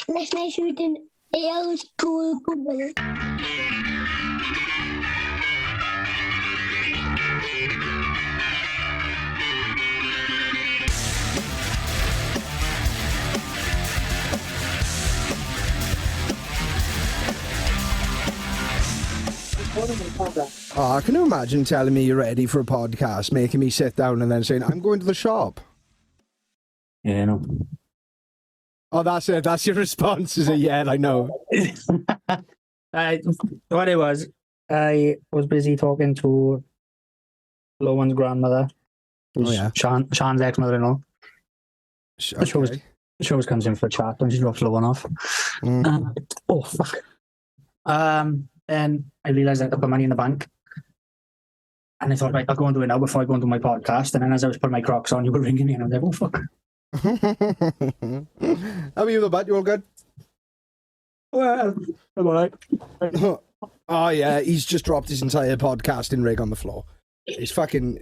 nästan skjuten el på gubben. Oh, can you imagine telling me you're ready for a podcast, making me sit down and then saying, I'm going to the shop? Yeah, no. Oh, that's it. That's your response, is it? Yeah, I know. What it was, I was busy talking to Lowen's grandmother, who's Sean's ex-mother-in-law. Okay. She always comes in for a chat when she drops Lowen off. Oh, fuck. And I realised I had to put money in the bank. And I thought, right, I'll go and do it now before I go and do my podcast. And then as I was putting my Crocs on, you were ringing me, and I was like, oh, fuck. How are you, the bud? You all good? Well, I'm all right. Oh, yeah, he's just dropped his entire podcasting rig on the floor. He's fucking...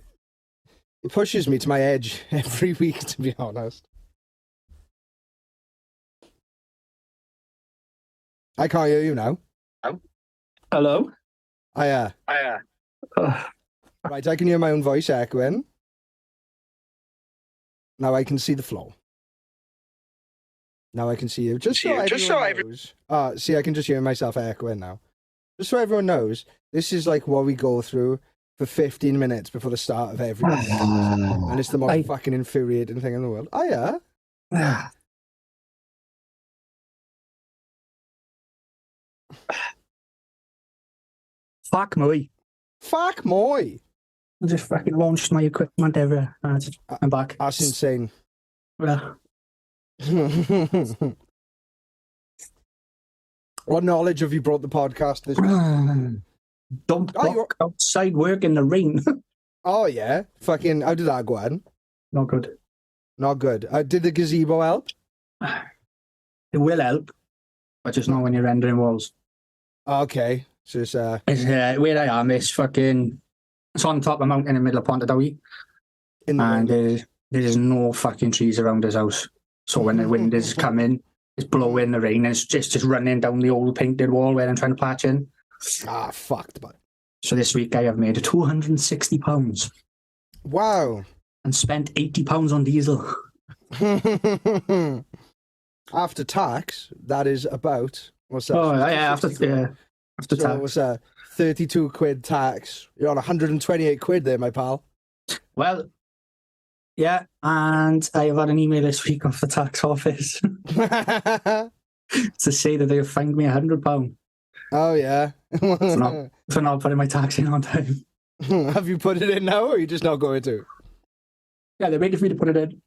It pushes me to my edge every week, to be honest. I can't hear you now. Hello? Right, I can hear my own voice echoing. Now I can see the floor. Now I can see you. Just so everyone knows. See, I can just hear myself echoing now. Just so everyone knows, this is like what we go through for 15 minutes before the start of every and it's the most fucking infuriating thing in the world. Oh, yeah? Fuck me. Fuck moi. I just fucking launched my equipment everywhere. I'm back. That's insane. Yeah. What knowledge have you brought the podcast this week? Don't walk outside work in the rain. Oh, yeah. Fucking, how did that go on? Not good. Not good. Did the gazebo help? It will help, but just not when you're rendering walls. Okay. So it's, where I am, it's on top of a mountain in the middle of Pontardawe. And there's no fucking trees around his house. So when the wind is coming, it's blowing the rain, and it's just running down the old painted wall where I'm trying to patch in. Ah, fucked, but. So this week I have made £260. Wow. And spent £80 on diesel. After tax, that is about, what's that? Oh, yeah, after tax. What's that? 32 quid tax. You're on 128 quid there, my pal. Well, yeah, and I've had an email this week off the tax office to say that they've fined me £100. Oh, yeah. for not putting my tax in on time. Have you put it in now, or are you just not going to? Yeah, they waited for me to put it in,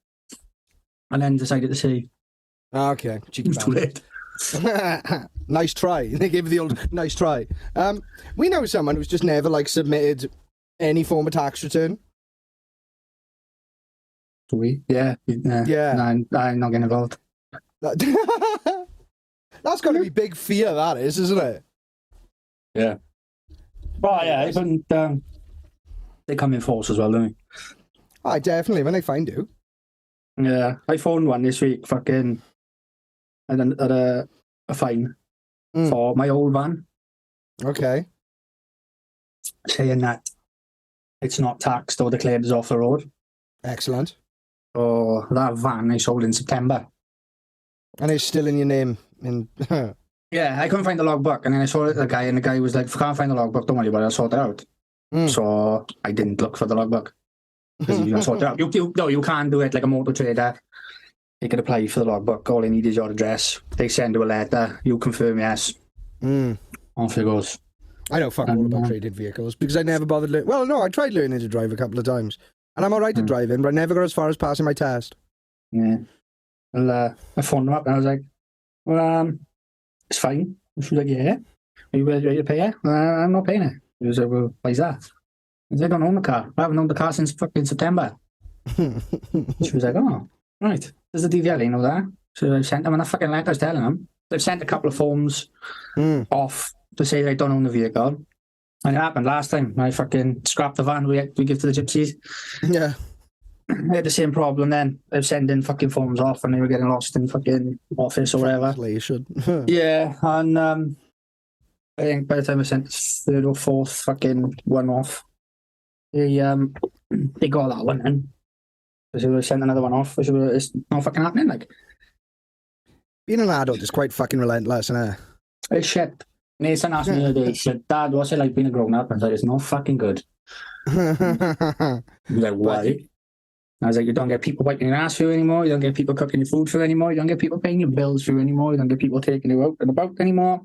and then decided to say, okay, cheeky too late. Nice try. They gave the old nice try. We know someone who's just never submitted any form of tax return. Do we? Yeah. No, I'm not getting involved. That's got to be big fear, that is, isn't it? Yeah. Well, yeah, they come in force as well, don't they? Oh, definitely, when they find you. Yeah, I phoned one this week, fucking, and then had a fine for my old van. Okay. Saying that it's not taxed or declared as off the road. Excellent. Oh, that van I sold in September. And it's still in your name. Yeah, I couldn't find the logbook, and then I saw the guy, and the guy was like, if I can't find the logbook, don't worry about it, I'll sort it out. So I didn't look for the logbook. Because you can sort it out. You can't do it like a motor trader. You can apply for the logbook. All they need is your address. They send you a letter. You confirm yes. Off it goes. I know fuck all about traded vehicles because I never bothered learning. Well, no, I tried learning to drive a couple of times. And I'm alright at driving, but I never got as far as passing my test. Yeah. Well, I phoned them up and I was like, well, it's fine. And she was like, yeah. Are you ready to pay it? I'm not paying it. He was like, well, why is that? I said, I don't own the car. I haven't owned the car since fucking September. She was like, oh, right. There's a DVL, you know that? So I sent them a fucking letter telling them. They've sent a couple of forms off to say they don't own the vehicle. And it happened last time. I fucking scrapped the van we give to the gypsies. Yeah. I had the same problem then. I was sending fucking forms off and they were getting lost in fucking office or whatever. Translation. Yeah, and I think by the time I sent the third or fourth fucking one off, they got that one in. So they sent another one off. So it's not fucking happening. Like, Being an adult is quite fucking relentless, isn't it? it's shit. My son asked me the other day, he said, Dad, what's it like being a grown up? And I said, it's not fucking good. He was like, why? I was like, you don't get people wiping your ass for you anymore. You don't get people cooking your food for you anymore. You don't get people paying your bills for you anymore. You don't get people taking you out and about anymore.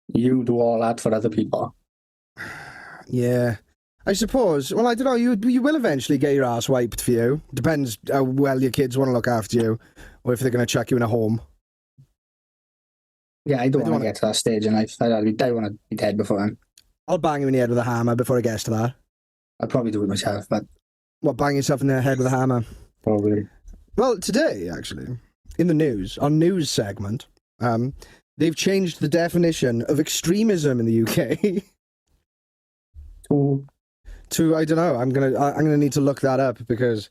You do all that for other people. Yeah. I suppose. Well, I don't know. You will eventually get your ass wiped for you. Depends how well your kids want to look after you, or if they're going to chuck you in a home. Yeah, I don't want to get to that stage in life. I want to be dead before then. I'll bang you in the head with a hammer before it gets to that. I'd probably do it myself, but... What, bang yourself in the head with a hammer? Probably. Well, today, actually, in the news, our news segment, they've changed the definition of extremism in the UK. To I don't know. I'm gonna need to look that up because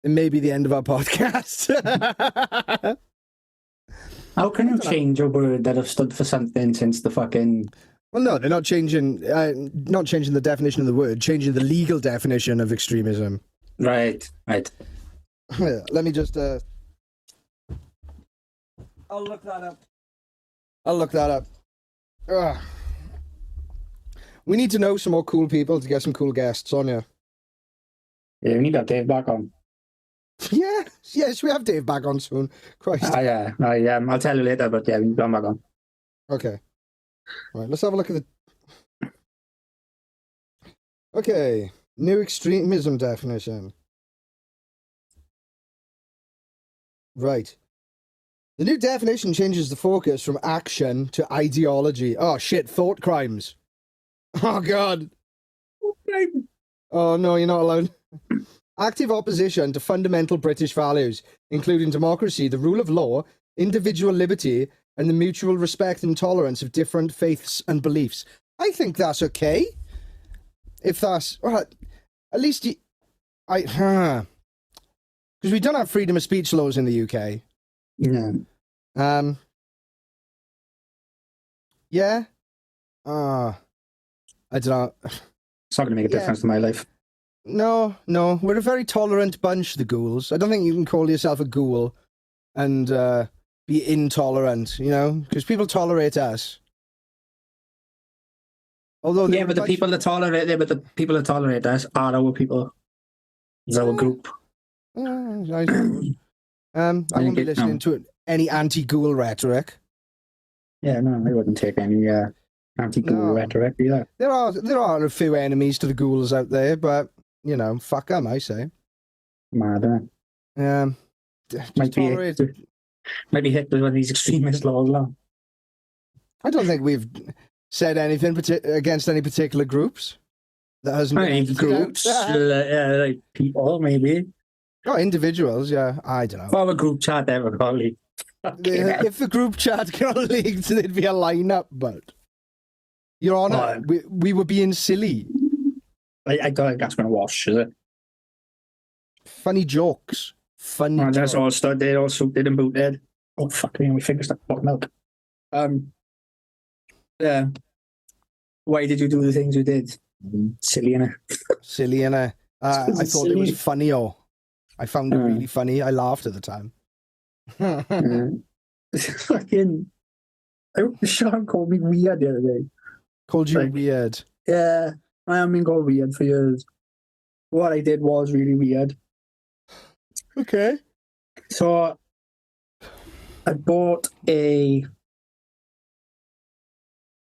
it may be the end of our podcast. How can you change a word that have stood for something since the fucking... Well, no, they're not changing the definition of the word, changing the legal definition of extremism. Right. Let me just... I'll look that up. Ugh. We need to know some more cool people to get some cool guests on here. Yeah, we need that Dave back on. Yeah, yes, we have Dave back on soon. Christ. Yeah. I'll tell you later, but yeah, we need him back on. Okay. Right, let's have a look at the... Okay, new extremism definition. Right. The new definition changes the focus from action to ideology. Oh, shit, thought crimes. Oh, God. Oh, no, you're not allowed. Active opposition to fundamental British values, including democracy, the rule of law, individual liberty, and the mutual respect and tolerance of different faiths and beliefs. I think that's okay. If that's... Well, at least... Because we don't have freedom of speech laws in the UK. Yeah. Yeah? I don't know. It's not going to make a difference to my life. No. We're a very tolerant bunch, the ghouls. I don't think you can call yourself a ghoul and be intolerant, you know? Because people tolerate us. Although but the people that tolerate us are our people. It's our group. I suppose. I won't be listening to any anti-ghoul rhetoric. Yeah, no, I wouldn't take any anti-ghoul rhetoric either. There are a few enemies to the ghouls out there, but, you know, fuck them, I say. Mad, isn't it? Might be hit with one of these extremist laws now. I don't think we've said anything against any particular groups. That hasn't been any groups, like people, maybe. Oh, individuals, yeah. I don't know. For a group chat, ever probably. If the group chat got leaked, there'd be a lineup, but Your Honour, we were being silly. I don't think that's going to wash, is it? Funny jokes. That's all stood there, all suited and booted. Oh, fuck me, my fingers stuck in milk. Yeah. Why did you do the things you did? Silly, innit? Silly, innit? I thought it was funny, I found it really funny. I laughed at the time. Fucking... Sean called me weird the other day. Called you weird? Yeah, I have been called weird for years. What I did was really weird. Okay. So, I bought a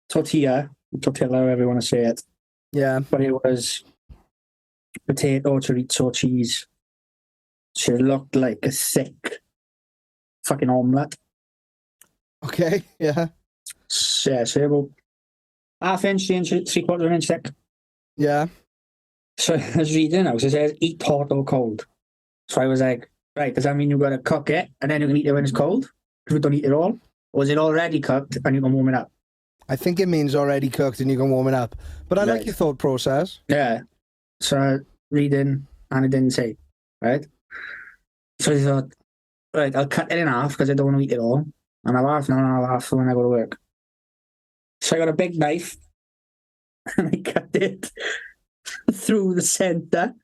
tortilla, however you want to say it. Yeah. But it was potato, chorizo, cheese. So it looked like a thick fucking omelette. Okay, yeah. So about half-inch, 3/4 inch thick. Yeah. So I was reading now, so it says eat hot or cold. So I was like, right, does that mean you've got to cook it and then you can eat it when it's cold? Because we don't eat it all? Or is it already cooked and you can warm it up? I think it means already cooked and you can warm it up. But I like your thought process. Yeah. So reading and it didn't say, right? So I thought, right, I'll cut it in half because I don't want to eat it all. And I'll half now and I'll half for when I go to work. So I got a big knife and I cut it through the centre.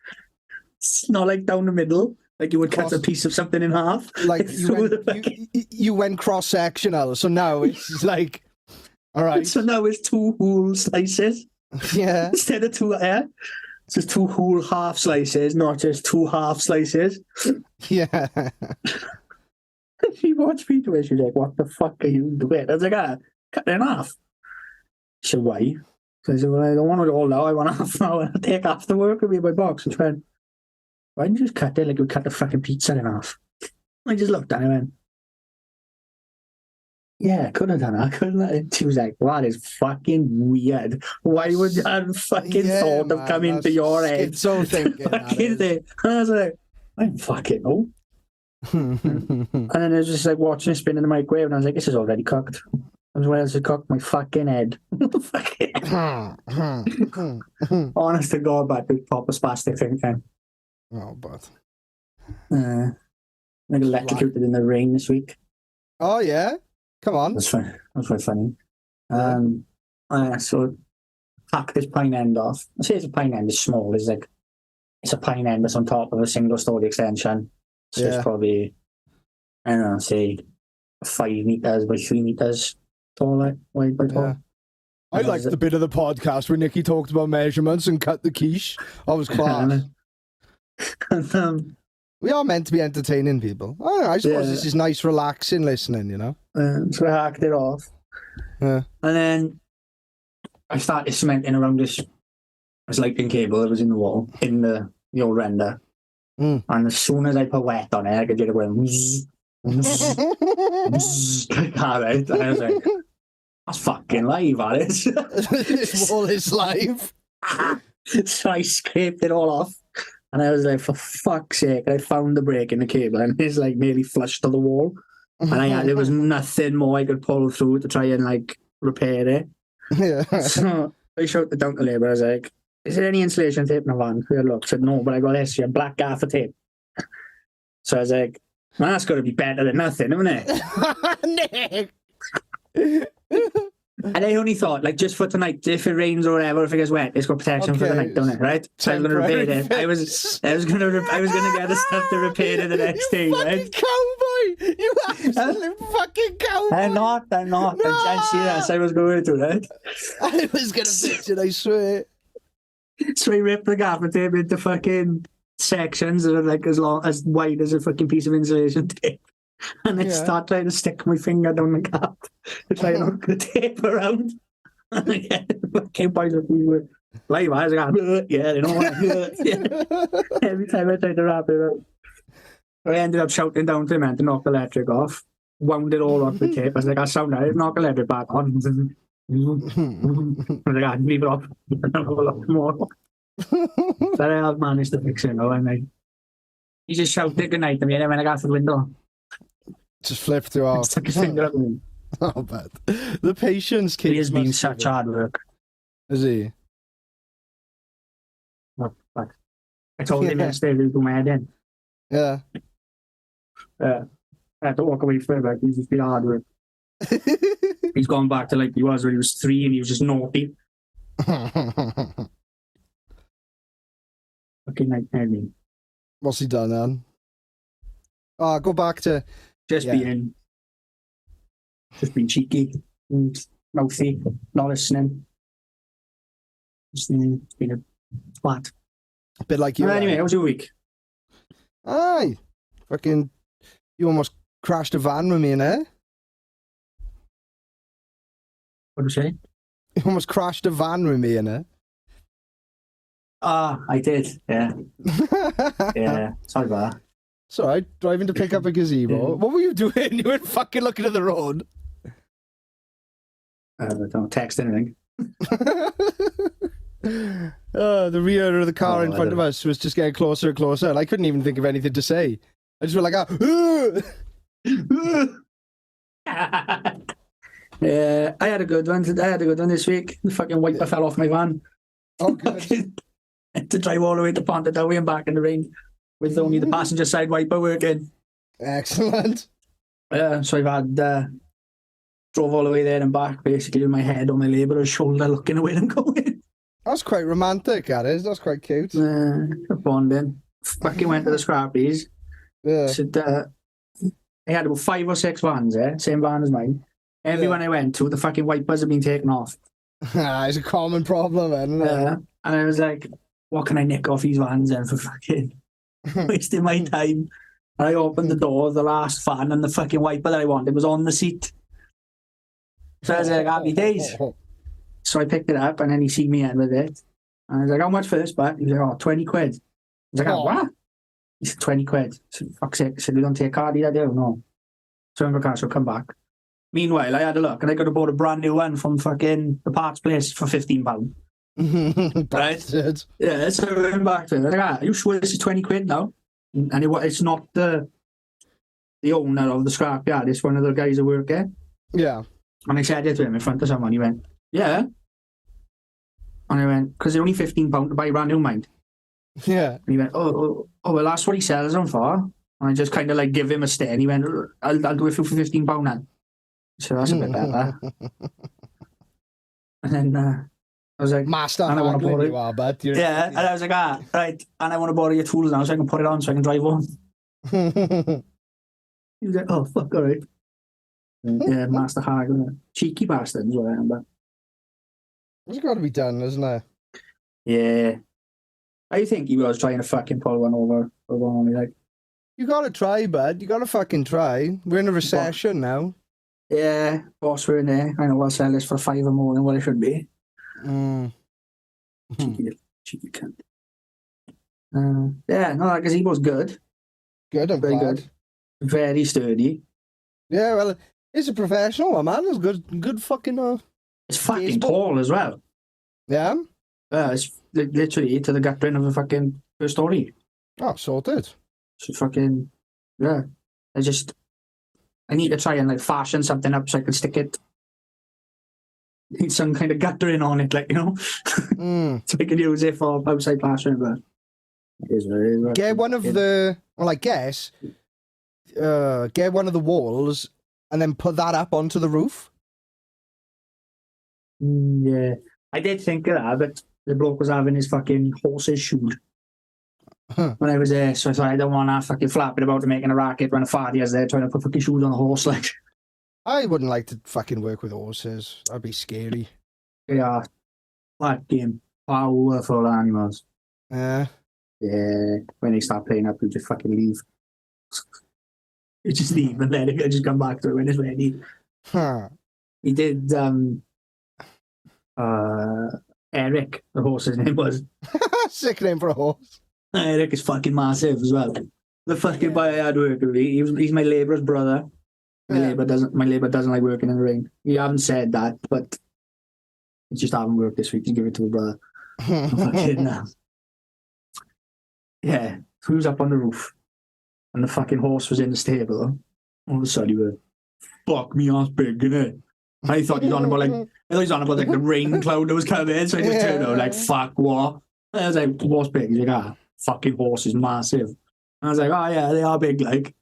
It's not like down the middle, like you would cut a piece of something in half. Like you went cross-sectional, so now it's like, all right. So now it's 2 whole slices. Yeah. Instead of 2, it's just 2 whole half slices, not just 2 half slices. Yeah. She watched me do it. She's like, what the fuck are you doing? I was like, cut it in half. She said, why? So I said, well, I don't want it all now. I want half now. I'll take half the work with me in my box. And she went, why didn't you just cut it like you cut the fucking pizza in half? I just looked at her and went, yeah, I could have done that, couldn't I? She was like, that is fucking weird. Why would that fucking thought have come into your head? So thinking. Fucking thing. And I was like, I don't fucking know. And then I was just like watching it spin in the microwave, and I was like, this is already cooked. And when else it cooked? My fucking head. Honest to God, back to proper spastic thinking. Oh, but. I got electrocuted in the rain this week. Oh, yeah? Come on. That's quite funny. So hack this pine end off. I say it's a pine end, it's small. It's a pine end that's on top of a single story extension. So it's probably, I don't know, say 5 meters by 3 meters tall, like wide by tall. Yeah. I liked the bit of the podcast where Nicky talked about measurements and cut the quiche. I was class. And, we are meant to be entertaining people. I don't know, I suppose this is nice, relaxing listening, you know? So I hacked it off. Yeah. And then I started cementing around this lighting cable that was in the wall, in the old render. And as soon as I put wet on it, I could hear it going, like that, right? And I was like, that's fucking live, that is. This wall is live. So I scraped it all off. And I was like, for fuck's sake, I found the break in the cable and it's like nearly flush to the wall. And there was nothing more I could pull through to try and like repair it. Yeah. So I showed it down to labour. I was like, is there any insulation tape in the van? I looked, said no, but I got this here, black gaffer tape. So I was like, well, that's got to be better than nothing, isn't it? Nick! And I only thought, like, just for tonight, if it rains or whatever, if it gets wet, it's got protection for the night, don't it? Right? So I was going to repair it. I was going to get the stuff to repair it the next day, right? Cowboy! You absolute fucking cowboy! I'm not. No. I'm serious. I was going to, right? I was going to fix it, I swear. So I ripped the gaffer tape into fucking sections that are like as wide as a fucking piece of insulation tape. And I start trying to stick my finger down the gap to try and hook the tape around. And again, fucking boys look me with live eyes. I go, yeah, they don't want to. Every time I tried to wrap it up. I ended up shouting down to the man to knock the electric off. Wound it all off the tape. I was like, I'll sound out, knock the electric back on. I was like, I'll leave it off. I'll have a lot more. But I have managed to fix it now. And he just shouted good night to me, and then when I got to the window, just flipped through off. Stuck his finger up me. Oh, bad. The patience kid. He has been such hard work. Is he? Oh, fuck. I told him yesterday to do my head in. Yeah. I had to walk away from it, like, he's just been hard work. He's gone back to like he was when he was 3 and he was just naughty. Fucking nightmare, man. What's he done, then? Oh, go back to... Just being cheeky, and mouthy, not listening. Just being a twat. A bit like you. Anyway, how was your week? Aye. Fucking... You almost crashed a van with me in there. What did you say? You almost crashed a van with me in it. Ah, I did, yeah. Yeah, sorry about that. It's alright, driving to pick up a gazebo. What were you doing? You weren't fucking looking at the road. Don't text anything. The rear of the car in front of us was just getting closer and closer, and I couldn't even think of anything to say. I just went like, Yeah, I had a good one. I had a good one this week. The fucking wiper fell off my van. Oh, good. to drive all the way to Pontardawe and back in the rain with only the passenger side wiper working. Excellent. So I've had drove all the way there and back, basically with my head on my labourer's shoulder, looking away and going. That's quite romantic, that is. That's quite cute. Bonding. Fucking went to the scrappies. Yeah. Said, I had about 5 or 6 vans, same van as mine. Everyone I went to, the fucking wipers had been taken off. It's a common problem, isn't it? And I was like, what can I nick off these vans then for fucking wasting my time? And I opened the door of the last van and the fucking wiper that I wanted was on the seat. So I was like, happy days. So I picked it up and then he seen me in with it. And I was like, how much for this, but he was like, 20 quid. I was like, what? He said, 20 quid. I said, fuck's sake. I said, we don't take a card either, do you? No. So I'm going to come back. Meanwhile, I had a look and I could have bought a brand new one from fucking the parts place for £15. Right? Yeah, so I went back to it. I was like, are you sure this is 20 quid now? And it's not the owner of the scrapyard, it's one of the guys who work there. Yeah. And I said it to him in front of someone. He went, yeah. And I went, because they're only £15 to buy a brand new, mind. Yeah. And he went, oh, well, that's what he sells them for. And I just kind of like give him a stare. And he went, I'll do it for £15 then. So that's a bit better. And then I was like, master and I want to borrow you are, bud. Yeah, and I was like, right. And I want to borrow your tools now so I can put it on so I can drive home. He was like, oh, fuck, all right. Yeah, Master Hag, cheeky bastard as well, but It's got to be done, isn't it? yeah. I think he was trying to fucking pull one over on me, like. You got to try, bud. You got to fucking try. We're in a recession now. Yeah, boss, we're in there. I know I'll sell this for 5 or more than what it should be. Cheeky cunt. Yeah, no, that gazebo's good. Good, I'm Very glad. good. Very sturdy. Yeah, well, it's a professional one, man. It's good fucking... It's fucking gazebo. tall as well. Yeah? It's literally to the guttering of the fucking first story. Oh, sorted. So fucking, yeah. I need to try and like fashion something up so I can stick it. Need some kind of guttering on it, like, you know? So I can use it for outside plastering, but it is what it is. Get one of the... Well, I guess... get one of the walls and then put that up onto the roof. Yeah. I did think of that, but the bloke was having his fucking horses shoed when I was there, so I thought I don't want to fucking flapping about and making a racket when a fartier's there trying to put fucking shoes on a horse, like. I wouldn't like to fucking work with horses. That'd be scary. They are fucking powerful animals. Yeah. Yeah. When they start playing up, you just fucking leave. You just leave and then I just come back to it when it's ready. Huh. He did Eric, the horse's name was. Sick name for a horse. Eric is fucking massive as well. The fucking boy I had working with me, he's my labourer's brother. My labour doesn't like working in the rain. You haven't said that, but he just haven't worked this week. Just give it to his brother. Fucking, yeah, he was up on the roof, and the fucking horse was in the stable. All of a sudden, he went, "Fuck me, ass big, innit?" I thought he was on about like the rain cloud that was coming, so I just turned out like, "Fuck what?" And I was like, "What's big?" He's like, fucking horse is massive. And I was like, oh yeah, they are big, like.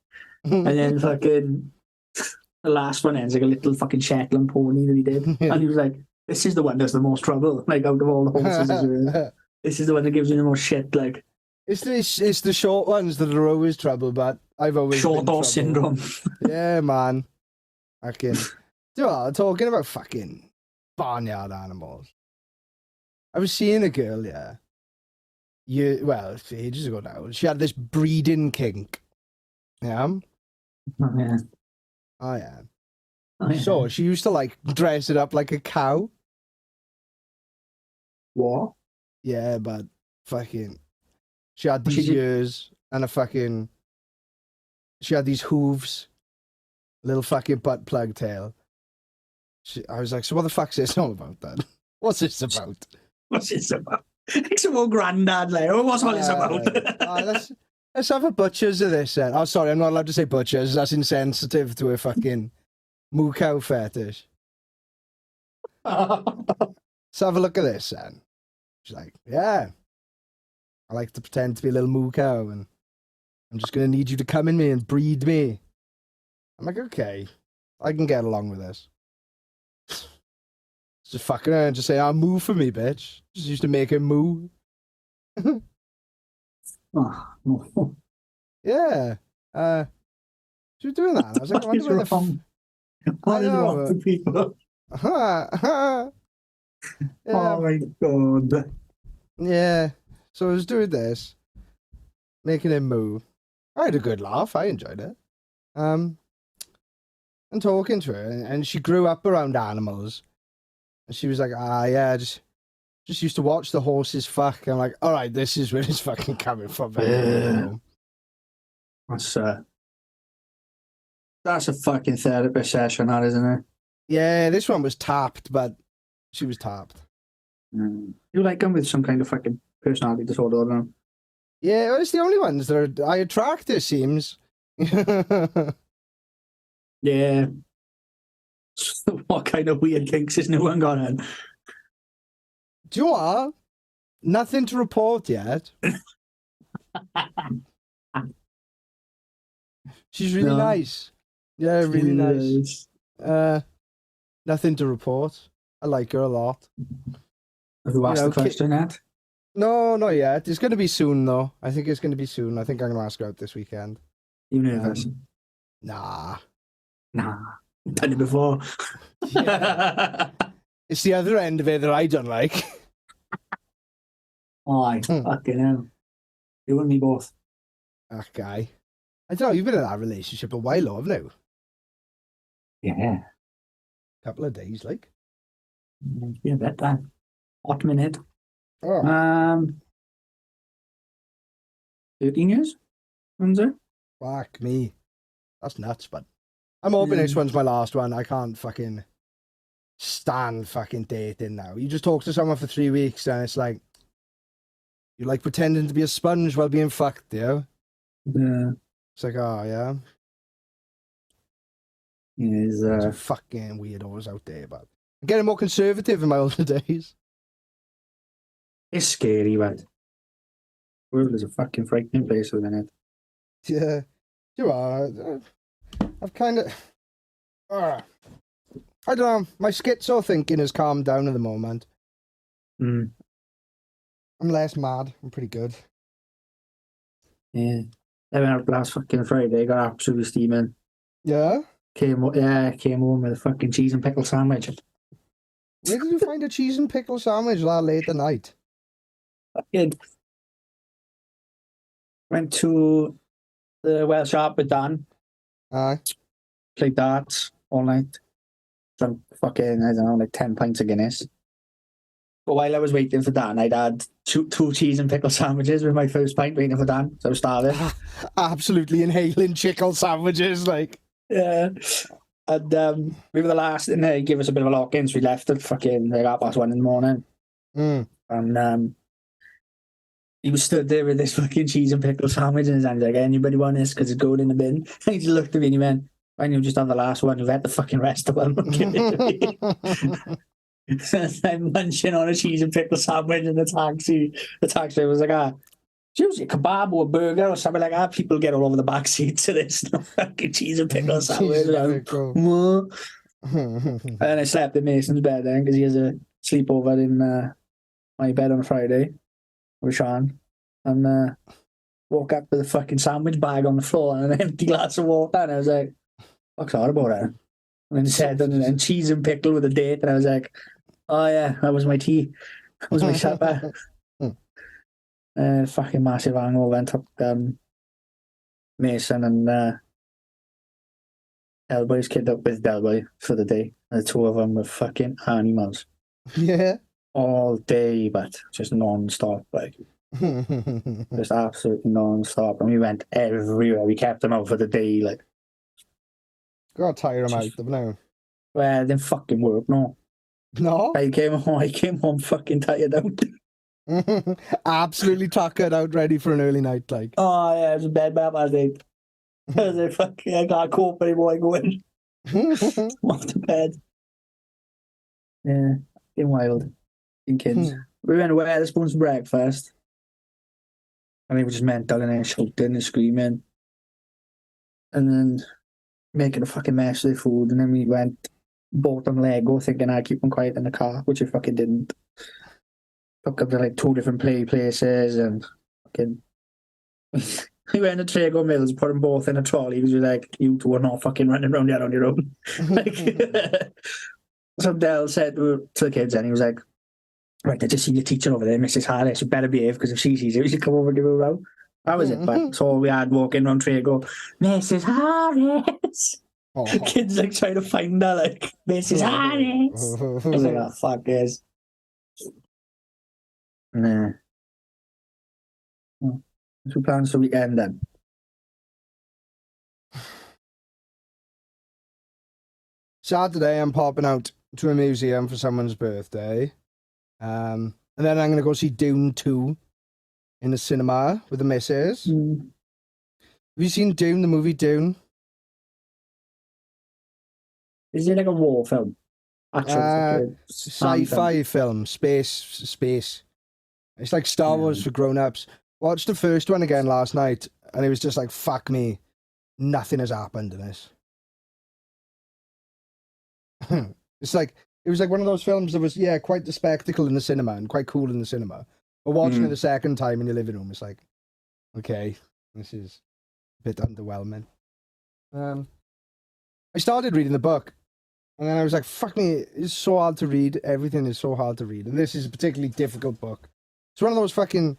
And then fucking the last one ends like a little fucking Shetland pony that he did. And he was like, this is the one that's the most trouble, like out of all the horses. This is the one that gives you the most shit, like. It's the short ones that are always trouble, but I've always short horse syndrome. Yeah, man. Fucking. Talking about fucking barnyard animals. I was seeing a girl, ages ago now. She had this breeding kink. Yeah. Oh yeah. Oh yeah. So she used to like dress it up like a cow. What? Yeah, but fucking. She had these ears and she had these hooves, little fucking butt plug tail. I was like, so what the fuck's this all about then? What's this about? What's this about? It's some old granddad, like, what's all this about? Let's have a butcher's of this then. Oh, sorry, I'm not allowed to say butcher's. That's insensitive to a fucking moo cow fetish. Let's have a look at this then. She's like, yeah. I like to pretend to be a little moo cow, and I'm just going to need you to come in me and breed me. I'm like, okay, I can get along with this. Just fucking around, just say, moo for me, bitch. Just used to make him moo. Oh. Yeah. She was doing that. And I was like, I wonder where the What is wrong with people? Yeah. Oh my god. Yeah. So I was doing this, making him moo. I had a good laugh. I enjoyed it. And talking to her, and she grew up around animals. And she was like, yeah, just used to watch the horses fuck. I'm like, all right, this is where it's fucking coming from. That's a fucking therapy session, that, isn't it? Yeah, this one was tapped, but she was tapped. You like them with some kind of fucking personality disorder, I don't know. Yeah, well, it's the only ones that I attract, it seems. Yeah. What kind of weird kinks is no one got in? Do you know what? Nothing to report yet. She's really nice. Yeah, really nice. Nothing to report. I like her a lot. Have you asked the question yet? No, not yet. It's going to be soon, though. I think it's going to be soon. I think I'm going to ask her out this weekend. You nervous? Nah. Done it before. Yeah. It's the other end of it that I don't like. Oh, fucking hell. You and me both. That guy. I don't know, you've been in that relationship a while, haven't you? Yeah. Couple of days, like. Yeah, bet that. Hot minute. Oh. 13 years? When's it? Fuck me. That's nuts, but I'm hoping this one's my last one. I can't fucking stand fucking dating now. You just talk to someone for 3 weeks and it's like, you like pretending to be a sponge while being fucked, you know? Yeah. It's like, oh, yeah. There's some fucking weirdos out there, but I'm getting more conservative in my older days. It's scary, man. The world is a fucking frightening place at the minute. Yeah. You are. I've kind of... I don't know. My schizo thinking has calmed down at the moment. I'm less mad. I'm pretty good. Yeah. I went out last fucking Friday, got absolutely steaming. Yeah? Came home with a fucking cheese and pickle sandwich. Where did you find a cheese and pickle sandwich that late at night? Fucking went to the well shop with Dan. Played darts all night. Drunk fucking, I don't know, like 10 pints of Guinness. But while I was waiting for Dan, I'd had two cheese and pickle sandwiches with my first pint waiting for Dan. So I was starving. Absolutely inhaling chickle sandwiches, like. Yeah. And we were the last, and they gave us a bit of a lock-in, so we left at fucking like 1:30 in the morning. And he was stood there with this fucking cheese and pickle sandwich in his hand. He's like, anybody want this? Because it's going in the bin. And he just looked at me and he went, why don't you just have the last one? You've had the fucking rest of them. I'm munching on a cheese and pickle sandwich in the taxi. The taxi was like, it's usually a kebab or a burger or something like that. People get all over the back seats of this fucking cheese and pickle sandwich. And then I slept in Mason's bed then because he has a sleepover in my bed on Friday with Sean. And woke up with a fucking sandwich bag on the floor and an empty glass of water. And I was like, what's all about that? And then he said, and then cheese and pickle with a date. And I was like, oh yeah, that was my tea. That was my supper. Fucking massive hangover and took Mason and Delboy's kid up with Delboy for the day. The two of them were fucking animals. Yeah. All day, but just non-stop, like. Just absolutely non-stop. And we went everywhere. We kept them out for the day, like. Gotta tire them out, no. Well, it didn't fucking work, no. No? I came home fucking tired out. Absolutely tuckered out, ready for an early night, like. Oh yeah, I was in bed by 8:30. I was like, fucking, I can't cope anymore. I go in. Off to bed. Yeah, in wild. In kids. We went away, this spoons for breakfast. And they were just mental and then shouting and screaming. And then making a fucking mess of their food. And then we bought them Lego thinking I'd keep them quiet in the car, which I fucking didn't. Took up to like 2 different places and fucking... we went to Trago Mills, put them both in a trolley because we were like, you two are not fucking running around here on your own. Like, so Dell said to the kids, and he was like, right, I just see your teacher over there, Mrs. Harris, you better behave because if she sees you, she should come over and give her a row. That was it, but so we had walking around Trago, Mrs. Harris. Oh. Kids like trying to find her, like, Mrs. Harris. I was like, oh, fuck this. Nah. What's your plans for the weekend then? Saturday, I'm popping out to a museum for someone's birthday. And then I'm going to go see Dune 2 in the cinema with the missus. Have you seen Dune, the movie Dune? Is it like a war film? Actual sci-fi film, space. It's like Star Wars for grown-ups. Watched the first one again last night, and it was just like, fuck me, nothing has happened in this. It was like one of those films that was, quite the spectacle in the cinema and quite cool in the cinema. But watching it the second time in your living room, it's like, okay, this is a bit underwhelming. I started reading the book, and then I was like, fuck me, it's so hard to read. Everything is so hard to read. And this is a particularly difficult book. It's one of those fucking...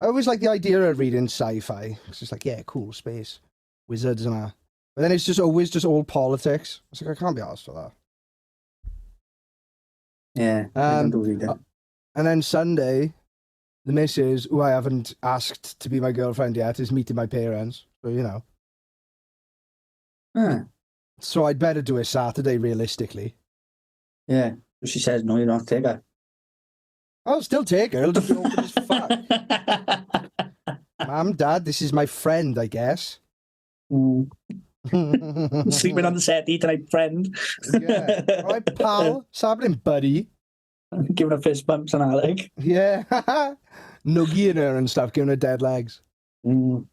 I always like the idea of reading sci-fi. It's just like, cool, space, wizards and that. But then it's just always just all politics. It's like, I can't be asked for that. Yeah, I can do that. And then Sunday, the missus, who I haven't asked to be my girlfriend yet, is meeting my parents. So, you know. So I'd better do it Saturday, realistically. Yeah. She says, no, you don't take her. I'll still take her. It'll just be awkward as fuck. Mum, Dad, this is my friend, I guess. Sleeping on the settee tonight, friend. Yeah. All right, pal. What's happening, buddy? Giving her fist bumps and all, like. Yeah. Nuggieing her and stuff, giving her dead legs. You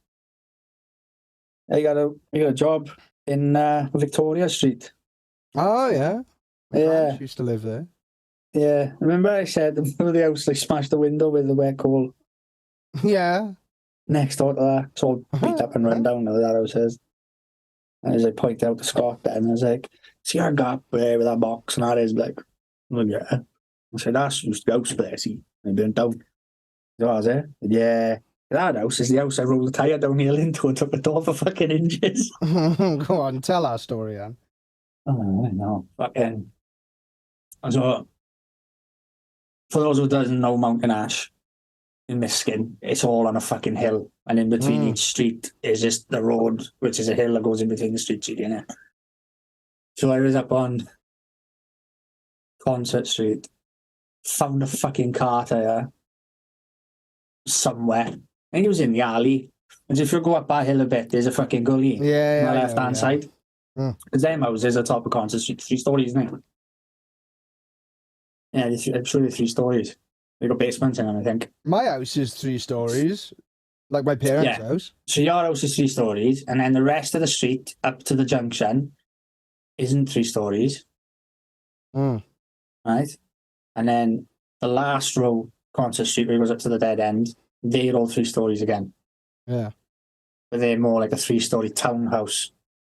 got a job in Victoria Street. Oh, yeah. Yeah. She used to live there. Yeah. Remember I said the house, like, smashed the window with the wet coal? Yeah. Next door to that, it's all beat up and run down, that house is. And as I pointed out to Scott then, I was like, see our gap there with that box and that is like, well, yeah. I said, that's just the house there, see, I burnt down. So I was there. Yeah. That house is the house I rolled the tyre downhill into and took the door for fucking inches. Go on, tell our story, Anne. Oh, I know. Fucking. So, for those who doesn't know Mountain Ash in Miskin, it's all on a fucking hill. And in between each street is just the road, which is a hill that goes in between the streets, you know. So I was up on Concert Street, found a fucking car tire somewhere. I think it was in the alley. And if you go up that hill a bit, there's a fucking gully on the left-hand side. Because them houses are top of Concert Street, 3 stories, isn't it? Yeah, I'm sure they're 3 stories. They got basements in them, I think. My house is 3 stories, like my parents' house. So your house is 3 stories, and then the rest of the street up to the junction isn't 3 stories. Right? And then the last row, Concert Street, where it goes up to the dead end, they're all 3 stories again. Yeah. But they're more like a 3-story townhouse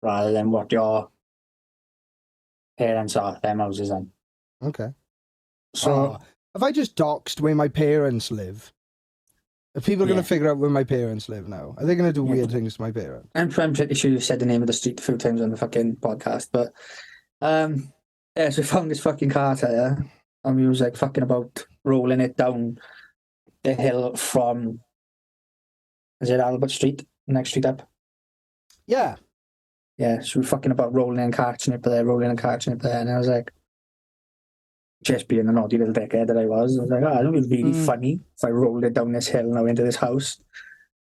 rather than what your parents are, them houses in. Okay. So, have I just doxed where my parents live? Are people going to figure out where my parents live now? Are they going to do weird things to my parents? I'm pretty sure you said the name of the street a few times on the fucking podcast, but so we found this fucking car tire, and we was like fucking about rolling it down the hill from, is it Albert Street, next street up? Yeah. Yeah, so we fucking about rolling and catching it there, and I was like, just being a naughty little dickhead that I was like, oh, it'll be really funny if I rolled it down this hill now into this house.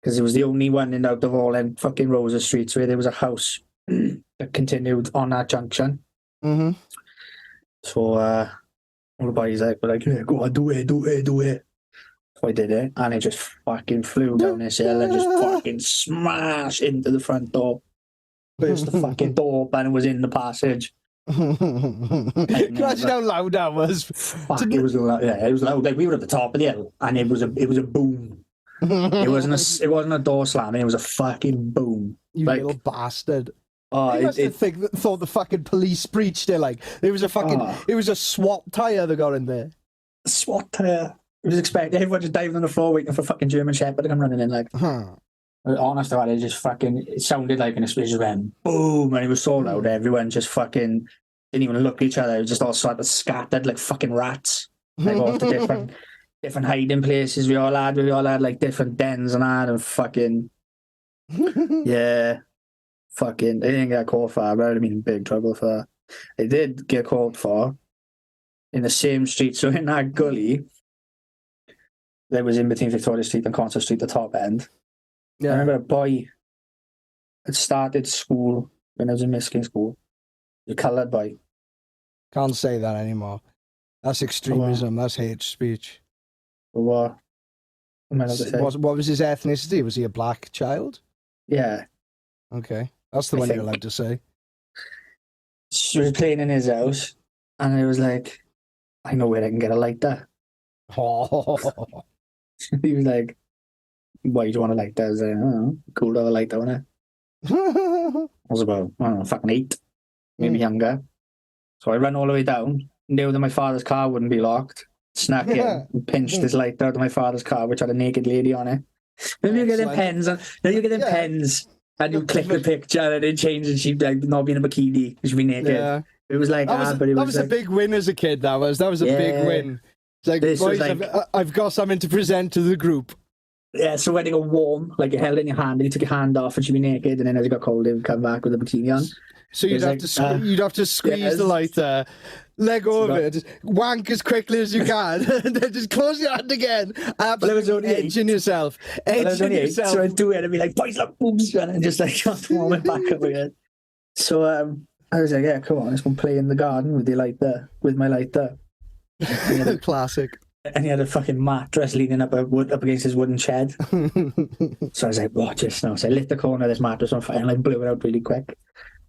Because it was the only one in out of all them fucking rows of streets where there was a house that continued on that junction. So all the boys were like, yeah, go on, do it. So I did it, and it just fucking flew down this hill and just fucking smashed into the front door. Burst the fucking door open and was in the passage. Imagine how loud that was. Fuck, it was loud. Yeah, it was loud. Like, we were at the top of the hill, and it was a boom. It wasn't a door slamming. It was a fucking boom. You like, little bastard. Oh, You must have thought the fucking police breached it. Like, it was a fucking, it was a SWAT tire that got in there. SWAT tire. It was expected. Everyone just diving on the floor waiting for a fucking German Shepherd to come running in. Like, honest to God, it just fucking, it sounded like an explosion. Went boom, and it was so loud. Everyone just fucking didn't even look at each other. It was just all sort of scattered like fucking rats. Like, off to different hiding places. We all had like different dens and that, and fucking yeah, fucking. They didn't get caught for, but I'd have been in big trouble for. They did get caught for in the same street. So in that gully, that was in between Victoria Street and Concert Street, the top end. Yeah. I remember a boy had started school when I was in Michigan school. A coloured boy. Can't say that anymore. That's extremism. That's hate speech. What? What was his ethnicity? Was he a black child? Yeah. Okay. That's the one you're allowed to say. She was playing in his house, and it was like, I know where I can get a lighter. Oh. He was like, why do you want a lighter? I was like, I don't know, cool to have a lighter, wasn't it? I was about, I don't know, fucking 8, maybe younger. So I ran all the way down, knew that my father's car wouldn't be locked, snuck in, and pinched this lighter out of my father's car, which had a naked lady on it. Then you get them pens, pens, and you click the picture, and it changes, and she'd like not be in a bikini, she'd be naked. Yeah. It was like that was like, a big win as a kid. That was a big win. It's like, boys, like, I've got something to present to the group. Yeah, so when it got warm, like you held it in your hand, and you took your hand off, and she'd be naked, and then as it got cold, it would come back with a bikini on. So you'd have to squeeze the lighter, leg over it, wank as quickly as you can, and then just close your hand again. Absolutely edging yourself. So I'd do it and be like, boys, look, boobs, and just like warm it back up again. So I was like, yeah, come on, let's go play in the garden with my lighter. Classic. And he had a fucking mattress leaning up against his wooden shed. So I was like, watch this now. So I lit the corner of this mattress on fire and like blew it out really quick.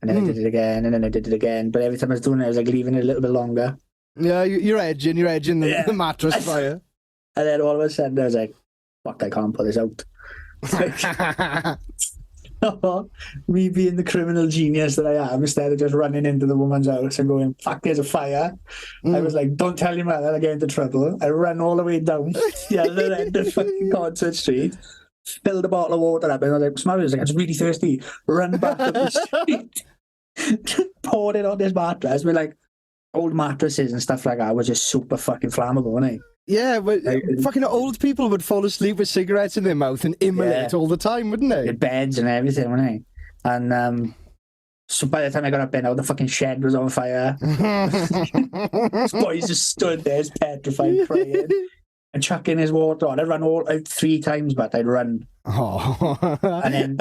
And then I did it again, and then I did it again. But every time I was doing it, I was like leaving it a little bit longer. Yeah, you're edging the mattress fire. And then all of a sudden I was like, fuck, I can't put this out. Me being the criminal genius that I am, instead of just running into the woman's house and going, fuck, there's a fire. I was like, don't tell your mother, I'll get into trouble. I ran all the way down the other end of fucking Concert Street, filled a bottle of water up, and I was like, Smell, I was like, I'm just really thirsty. Run back up the street, poured it on this mattress. With like old mattresses and stuff like that was just super fucking flammable, wasn't it? Yeah, but fucking old people would fall asleep with cigarettes in their mouth and immolate all the time, wouldn't they? The beds and everything, wouldn't they? And so by the time I got up there, now the fucking shed was on fire. Boys just stood there, petrified, crying, and chucking his water on. I ran 3 times, but I'd run. Oh. And then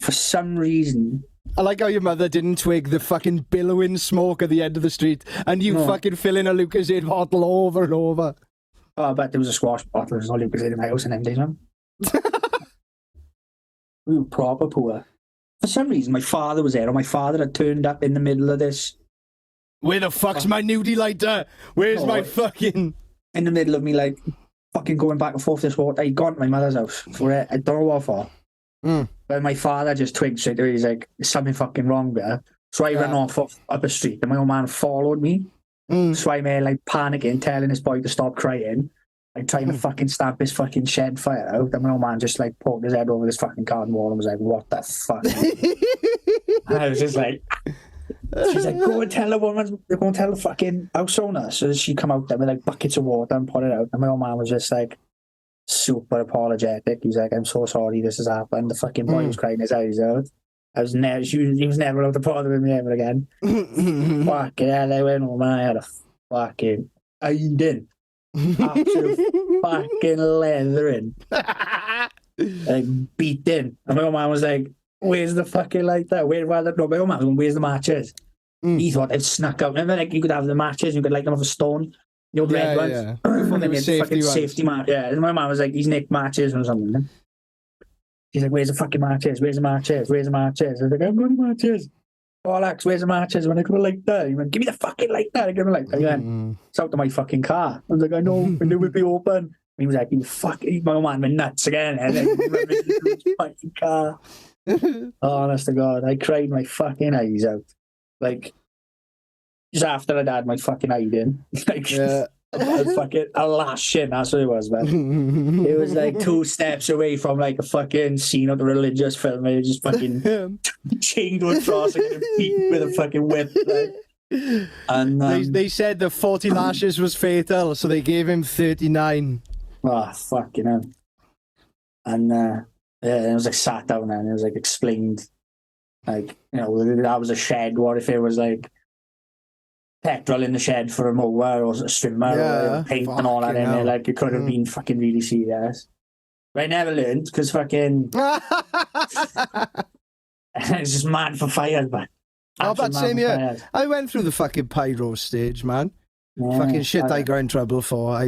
for some reason, I like how your mother didn't twig the fucking billowing smoke at the end of the street, and you fucking filling a Lucasade bottle over and over. Oh, I bet there was a squash bottle. There's no Lucasade in my house in them days, man. We were proper poor. For some reason, my father was there, and my father had turned up in the middle of this. Where the fuck's my nudie lighter? Where's my fucking... In the middle of me, like, fucking going back and forth this water. He'd gone to my mother's house for it. I don't know what for. But my father just twigged straight away. He's like, there's something fucking wrong there. So I ran off up a street, and my old man followed me. So I'm there, like, panicking, telling this boy to stop crying. Like, trying to fucking stamp his fucking shed fire out. And my old man just, like, poked his head over this fucking garden wall and was like, what the fuck? And I was just like... She's like, go and tell the woman, go and tell the fucking house owner. So she come out there with, like, buckets of water and put it out. And my old man was just, like... super apologetic. He's like, I'm so sorry this has happened. The fucking boy was crying his eyes out. He was never allowed to bother with me ever again. Fucking hell, I went home and I had a fucking hiding. Absolute fucking leathering. Like beating. And my old man was like, where's the fucking lighter? My old man was going, where's the matches? He thought they'd snuck out. Remember, like, you could have the matches, you could light them off a stone. The old red ones. Yeah. Before they And were then safety fucking ones. safety mark. Yeah, and my mum was like, these nick matches or something. He's like, where's the fucking matches? Where's the matches? Where's the matches? I was like, I've got the matches. Oh, Alex, where's the matches? When I could have liked that. He went, give me the fucking light there. I give him a light. Again, it's out of my fucking car. I was like, I know, I knew it'd be open. And he was like, you fucking, my man went nuts again. And then he ran into his fucking car. Oh, honest to God, I cried my fucking eyes out. Like, just after I'd had my fucking eye in. Like, Yeah. a lashing, that's what it was, man. It was like 2 steps away from like a fucking scene of the religious film. It just fucking chained to a cross and getting beat with a fucking whip. Like. And they said the 40 lashes was fatal, so they gave him 39. Oh, fucking hell. And it was like sat down there and it was like explained, like, you know, that was a shed. What if it was like petrol in the shed for a mower or a strimmer or paint and all that in there? Like, it could have been fucking really serious. But I never learned because fucking it's just mad for fires, man. Oh, but same here. I went through the fucking pyro stage, man. Yeah, fucking shit I got in trouble for.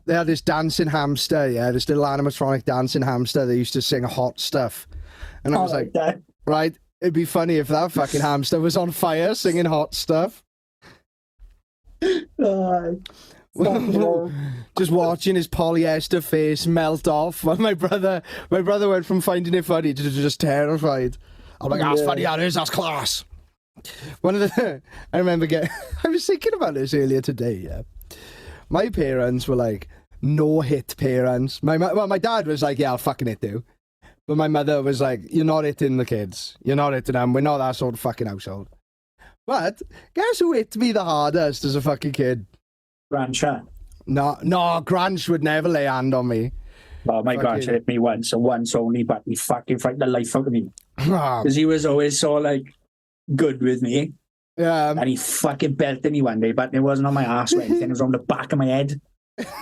They had this dancing hamster, this little animatronic dancing hamster. They used to sing hot stuff. And I was like, right, it'd be funny if that fucking hamster was on fire singing hot stuff. Just watching his polyester face melt off. My brother went from finding it funny to just terrified. I'm like, that's funny, that is, that's class. I remember I was thinking about this earlier today, My parents were like, no-hit parents. My dad was like, yeah, I'll fucking hit you. But my mother was like, you're not hitting the kids. You're not hitting them. We're not that sort of fucking household. But guess who hit me the hardest as a fucking kid? Grandcha. No, Granch would never lay a hand on me. Well, my Grancha hit me once only, but he fucking frightened the life out of me. Because he was always so, like, good with me. Yeah. And he fucking belted me one day, but it wasn't on my ass or anything. It was on the back of my head.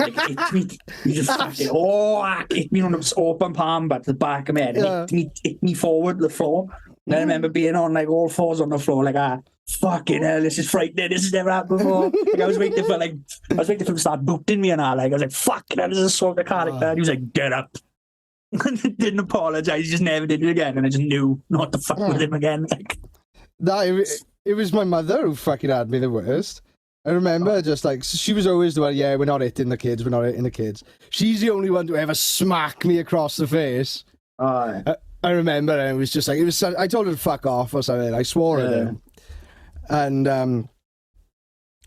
Like, it hit me. He just fucking, hit me on the open palm, but the back of my head. Hit me forward the floor. And I remember being on, like, all fours on the floor, like, fucking hell, this is frightening. This has never happened before. Like, I was waiting for him to start booting me and all. Like, I was like, fucking hell, this is a sort of character. And he was like, get up. Didn't apologise, he just never did it again. And I just knew not to fuck with him again. Like, it was my mother who fucking had me the worst. I remember just like, she was always the one, we're not hitting the kids, we're not hitting the kids. She's the only one to ever smack me across the face. I remember, and it was just like, I told her to fuck off or something. I swore at her. And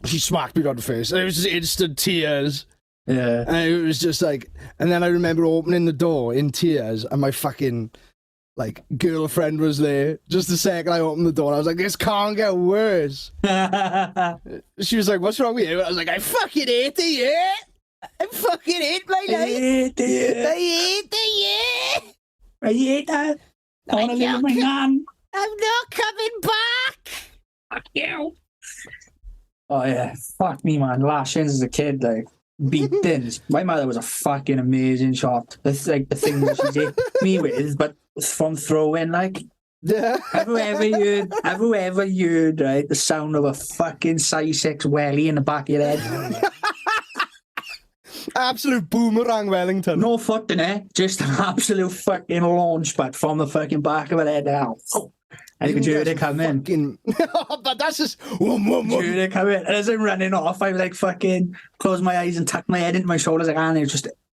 she smacked me on the face. And it was just instant tears. Yeah. And it was just like, and then I remember opening the door in tears, and my fucking, like, girlfriend was there. Just the second I opened the door, I was like, this can't get worse. She was like, what's wrong with you? I was like, I fucking hate it, yeah. I fucking hate my life. I hate it. I hate that. I want to leave my nan. I'm not coming back. Fuck you. Oh, yeah. Fuck me, man. Lashings as a kid, like, beatings. My mother was a fucking amazing shot. That's like the thing that she did me with, but from throwing, like, have you ever heard, right, the sound of a fucking size 6 welly in the back of your head? Absolute boomerang Wellington. No foot in it, just an absolute fucking launch pad from the fucking back of her head down. And you could hear it come in. But that's just... Hear it come in. And as I'm running off, I like fucking close my eyes and tuck my head into my shoulders like, and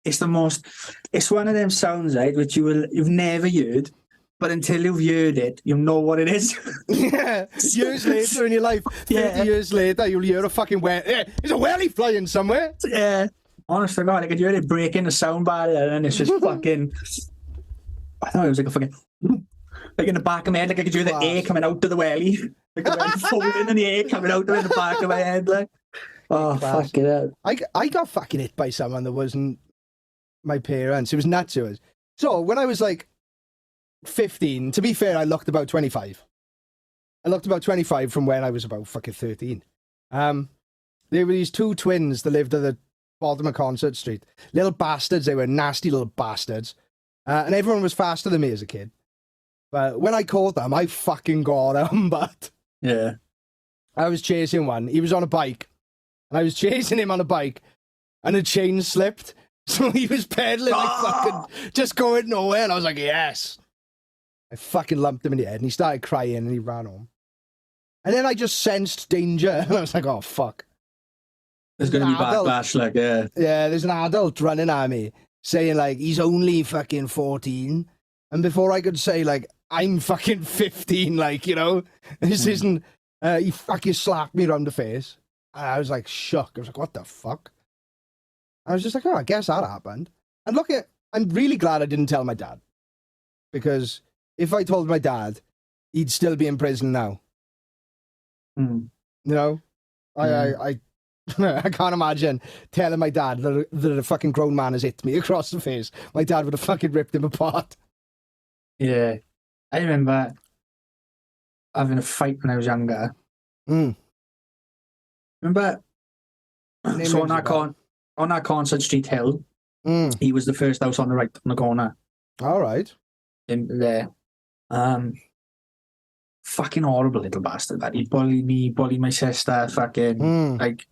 it's one of them sounds, right, which you've never heard, but until you've heard it, you'll know what it is. Yeah, years later in your life, 30 years later, you'll hear a fucking there's a welly flying somewhere. Yeah. Honest to God, I could hear it breaking the sound barrier, and it's just fucking... I thought it was like a fucking... Like in the back of my head, like I could hear the air coming out of the welly. Like the welly folding and the air coming out of the back of my head, like... Oh, fuck it up. I got fucking hit by someone that wasn't my parents. It was nuts to us. So, when I was like 15, to be fair, I looked about 25. I looked about 25 from when I was about fucking 13. There were these 2 twins that lived at the bottom of Concert Street. Little bastards, they were nasty little bastards. And everyone was faster than me as a kid. But when I caught them, I fucking got them, but... Yeah. I was chasing one. He was on a bike. and I was chasing him on a bike, and the chain slipped, so he was pedaling like fucking just going nowhere, and I was like, yes. I fucking lumped him in the head, and he started crying, and he ran home. And then I just sensed danger, and I was like, oh fuck. There's going to be backlash, like, yeah. Yeah, there's an adult running at me, saying like, he's only fucking 14. And before I could say like, I'm fucking 15, like, you know, this isn't, he fucking slapped me around the face. And I was like, shook. I was like, what the fuck? I was just like, oh, I guess that happened. And look, I'm really glad I didn't tell my dad. Because if I told my dad, he'd still be in prison now. Mm. You know? I can't imagine telling my dad that a fucking grown man has hit me across the face. My dad would have fucking ripped him apart. Yeah. I remember having a fight when I was younger. Mm. Remember? So on that Concert Street Hill, he was the first house on the right on the corner. All right. In there. Fucking horrible little bastard. That he bullied me, bullied my sister, fucking like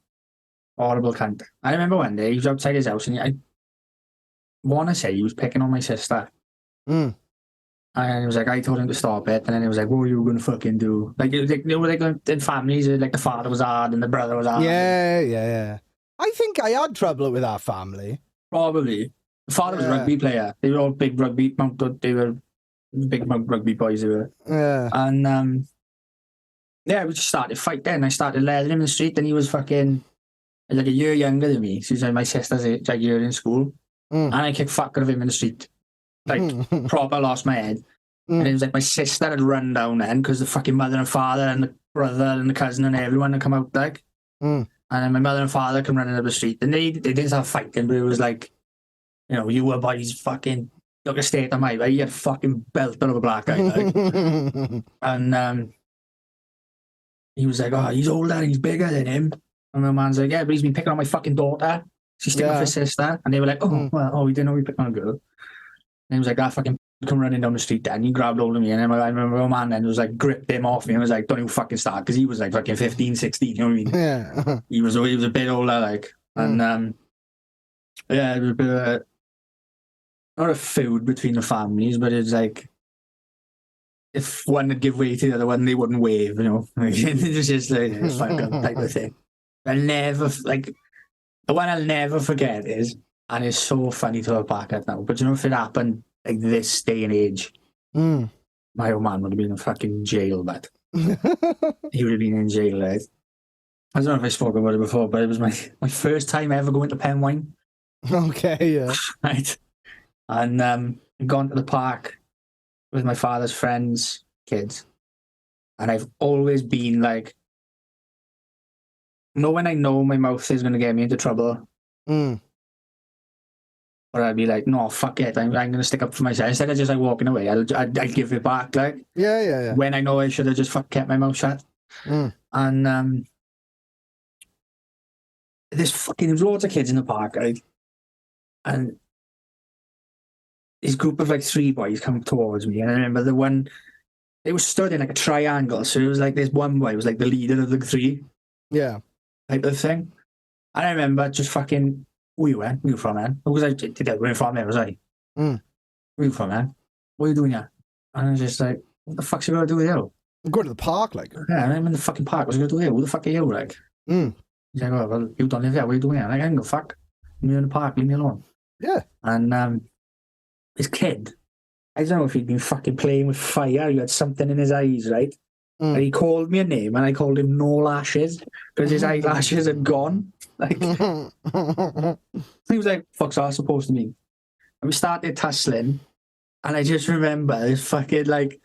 horrible cunt. I remember one day he was outside his house and I want to say he was picking on my sister. And he was like, I told him to stop it. And then he was like, what are you going to fucking do? Like, it was like, you know, like in families, like the father was hard and the brother was hard. Yeah. I think I had trouble with our family. Probably. The father was a rugby player. They were all big rugby, they were big rugby boys. They were. Yeah. And, yeah, we just started fight then. I started leathering him in the street and he was fucking like a year younger than me. So he's like my sister's like a year in school. And I kicked fuck out of him in the street. Like, proper lost my head. And it was like my sister had run down then because the fucking mother and father and the brother and the cousin and everyone had come out, like. And then my mother and father come running up the street. And they didn't start fighting, but it was like, you know, you were boys fucking look a state of my way. You had fucking belt of a black guy, like. And he was like, oh, he's older, he's bigger than him. And the man's like, yeah, but he's been picking on my fucking daughter. She's sticking up for his sister. And they were like, oh, we didn't know we picked on a girl. And he was like, that fucking come running down the street then. He grabbed hold of me. And then I remember my man then was like, gripped him off me and was like, don't even fucking start. Because he was like fucking 15, 16, you know what I mean? Yeah. He was a bit older, like. And, yeah, it was a bit of a, not a feud between the families, but it's like, if one would give way to the other one, they wouldn't wave, you know? It was just like, it's fucking type of thing. I'll never, like, the one I'll never forget is, and it's so funny to look back at now, but you know, if it happened like this day and age, my old man would have been in fucking jail, but he would have been in jail, right? I don't know if I spoke about it before, but it was my first time ever going to Penwine. Okay, yeah. Right. And gone to the park with my father's friends' kids. And I've always been like, when I know my mouth is going to get me into trouble, or I'd be like, no, fuck it, I'm going to stick up for myself. Instead of just like walking away, I'd give it back, like. Yeah. When I know I should have just kept my mouth shut. And there's loads of kids in the park, right? And this group of like 3 boys come towards me. And I remember the one, they were stood in like a triangle. So it was like this one boy was like the leader of the 3. Yeah. Type of thing. And I remember just fucking, where you from, man? Because I did that, where you from there, was I? Where you from, man? What are you doing here? And I was just like, what the fuck's you going to do with you? I'm going to the park, like. Yeah, I'm in the fucking park. What's you going to do here? Who the fuck are you, like? He's like, oh, well, you don't live here. What are you doing here? I'm like, I ain't go fuck. I'm in the park. Leave me alone. Yeah. And this kid, I don't know if he'd been fucking playing with fire. He had something in his eyes, right? And he called me a name, and I called him No Lashes because his eyelashes had gone. Like, he was like, "Fuck's that supposed to mean?" And we started tussling, and I just remember this fucking like,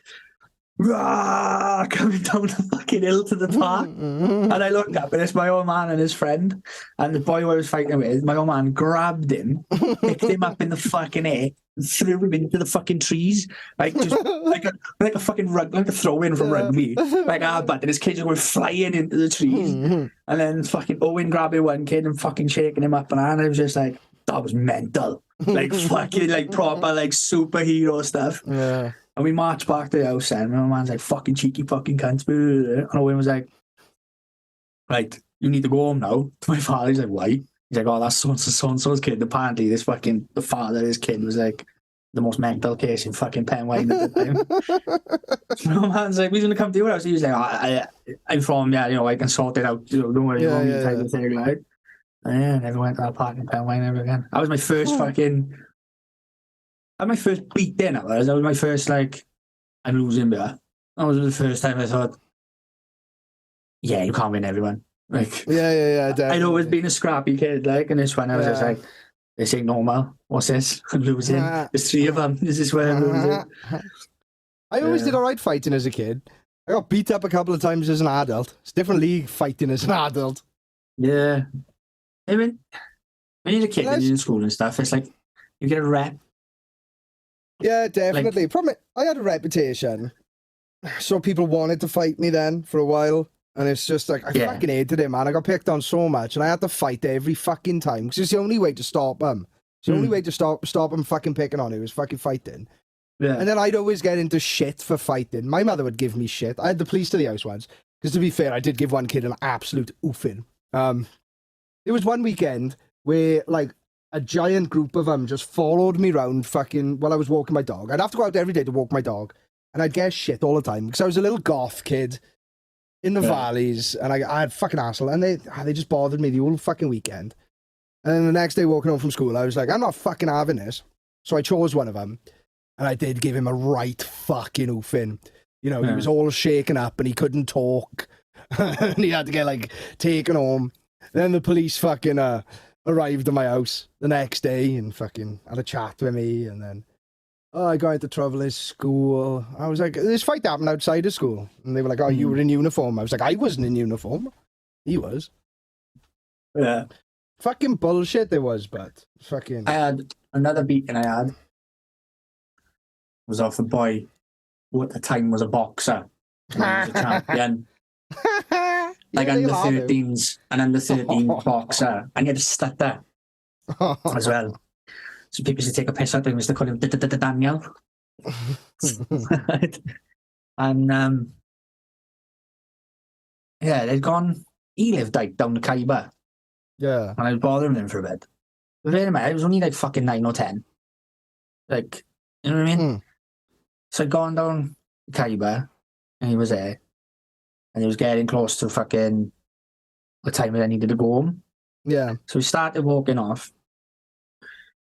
rah, coming down the fucking hill to the park. And I looked up, and it's my old man and his friend, and the boy I was fighting with. My old man grabbed him, picked him up in the fucking air, and threw him into the fucking trees, like just like a fucking like a throw in from rugby, like but and his kids were flying into the trees, and then fucking Owen grabbing one kid and fucking shaking him up, and I was just like, that was mental, like fucking like proper like superhero stuff. Yeah. And we marched back to the house, and my man's like, fucking cheeky fucking cunts. And Owen was like, right, you need to go home now. To my father, he's like, why? He's like, oh, that's so-and-so's kid. Apparently, the father of his kid was like the most mental case in fucking Penwine at the time. So my man's like, we're going to come to your house. He was like, I'm from, I can sort it out. Don't worry, you want me to type the thing, like. And yeah, I never went to that park in Penwine ever again. That was my first my first beat then. That was my first, like, I'm losing there. That was the first time I thought, yeah, you can't win everyone. Like, yeah, definitely. I'd always been a scrappy kid, like, and this one I was just like, this ain't normal. What's this? I'm losing. There's 3 of them. This is where I'm losing. I always did alright fighting as a kid. I got beat up a couple of times as an adult. It's a different league fighting as an adult. Yeah. I mean, when you're a kid and you're in school and stuff, it's like, you get a rep. Yeah, definitely. Problem, I had a reputation. So people wanted to fight me then for a while. And it's just like, I fucking hated it, man. I got picked on so much and I had to fight every fucking time. Because it's the only way to stop them. It's the only way to stop them fucking picking on you is fucking fighting. Yeah. And then I'd always get into shit for fighting. My mother would give me shit. I had the police to the house once. Because to be fair, I did give one kid an absolute oofing. There was one weekend where, like, a giant group of them just followed me around fucking while I was walking my dog. I'd have to go out every day to walk my dog. And I'd get shit all the time. Because I was a little goth kid in the valleys. And I had fucking asshole. And they just bothered me the whole fucking weekend. And then the next day walking home from school, I was like, I'm not fucking having this. So I chose one of them. And I did give him a right fucking oofing. He was all shaken up and he couldn't talk. And he had to get, like, taken home. Then the police fucking arrived at my house the next day and fucking had a chat with me. And then, I got into trouble at school. I was like, this fight happened outside of school. And they were like, you were in uniform. I was like, I wasn't in uniform. He was. Yeah. Fucking bullshit there was, but fucking... I had another beating was off a boy who at the time was a boxer. He was a champion. Like under 13s, an under 13 boxer. And he had a stutter as well. So people used to take a piss out of him, used to call him Daniel. And they'd gone, he lived like down the Khyber. Yeah. And I was bothering him for a bit. But wait a minute, I was only like fucking 9 or 10. Like, you know what I mean? So I'd gone down Khyber and he was there. And he was getting close to fucking the time that I needed to go home. Yeah. So we started walking off.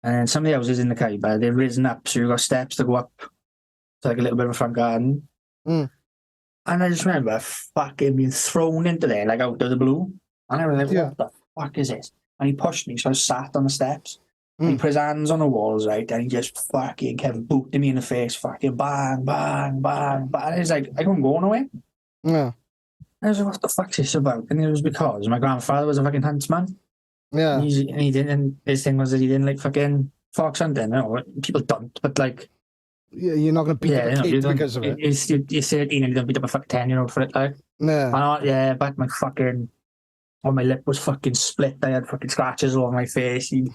And some of the houses in the Khyber, they've risen up. So you've got steps to go up to like a little bit of a front garden. And I just remember fucking being thrown into there, like out of the blue. And I was like, what the fuck is this? And he pushed me, so I sat on the steps. And he put his hands on the walls, right? And he just fucking kept booting me in the face, fucking bang, bang, bang, bang. And he's like, I couldn't go nowhere. Yeah. I was like, what the fuck's this about? And it was because my grandfather was a fucking huntsman. Yeah. And he didn't, and his thing was that he didn't like fucking fox hunting. People don't, but like... Yeah, you're not going to beat up a kid because of it. You're 13 and you don't beat up a fucking 10-year-old for it, like. Yeah. But my fucking... Oh, my lip was fucking split. I had fucking scratches all over my face. He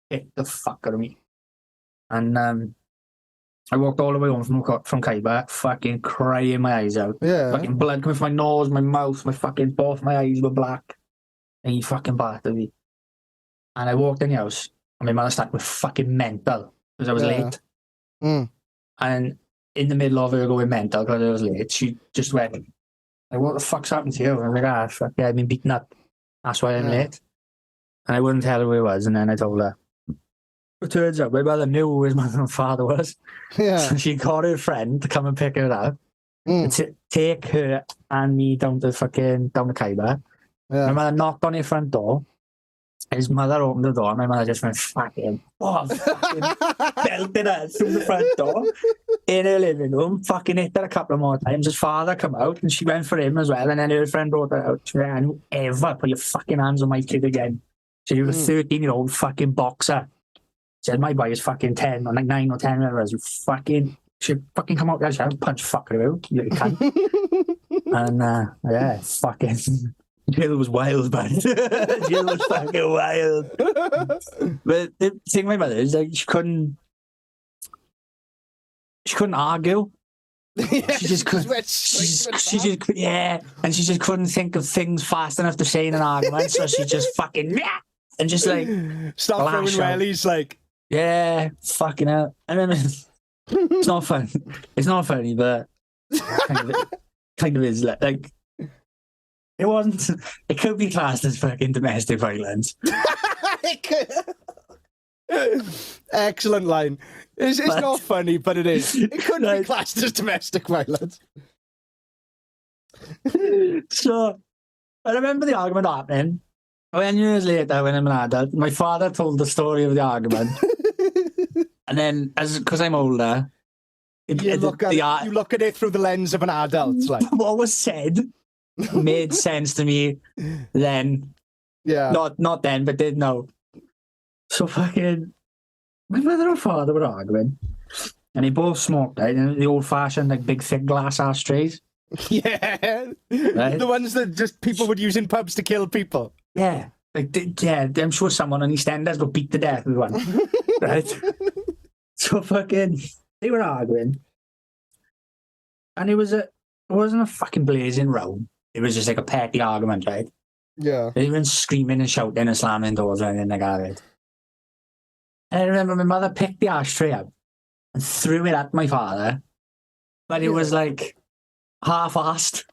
hit the fuck out of me. And I walked all the way home from Khyber, fucking crying my eyes out. Yeah. Fucking blood coming from my nose, my mouth, both my eyes were black. And he fucking battered me. And I walked in the house, and my mother started with fucking mental, because I was late. And in the middle of her going mental, because I was late, she just went, like, what the fuck's happened to you? And I was like, fuck yeah, I've been beaten up. That's why I'm late. And I wouldn't tell her who it was, and then I told her. It turns out my mother knew who his mother and father was. Yeah. So she called her friend to come and pick her up. To take her and me down the Khyber. Yeah. My mother knocked on his front door. His mother opened the door and my mother just went fucking belted her through the front door in her living room, fucking hit her a couple of more times. His father come out and she went for him as well, and then her friend brought her out. She went, "Don't ever put your fucking hands on my kid again." So you were a 13-year-old fucking boxer. She said, my boy is fucking 10 or like 9 or 10 whatever. You fucking should fucking come out there and punch fucker out, you little cunt. And fucking Jill was wild, man. Jill was fucking wild. But the thing with my mother is like she couldn't argue. Yeah, She just couldn't. went straight to She attack. just and she just couldn't think of things fast enough to say in an argument, so she just fucking and just like Stop throwing lash out. wellies like. Yeah, fucking hell. And then it's not fun. It's not funny, but kind of is like it wasn't. It could be classed as fucking domestic violence. It could- Excellent line. It's not funny, but it is. It could be classed as domestic violence. So I remember the argument happening. When years later, when I'm an adult, my father told the story of the argument, and then because I'm older, You look at it through the lens of an adult. Like what was said made sense to me then. Yeah. Not then, but did now. So fucking my mother and father were arguing, and they both smoked, right? And the old-fashioned, like, big, thick glass ashtrays. Yeah. Right? The ones that just people would use in pubs to kill people. Yeah. Like, I'm sure someone on EastEnders got beat to death with one. Right? So fucking, they were arguing. And it wasn't a fucking blazing row. It was just like a petty argument, right? Yeah. They weren't screaming and shouting and slamming doors or anything like that. And I remember my mother picked the ashtray up and threw it at my father, but it was like half-assed.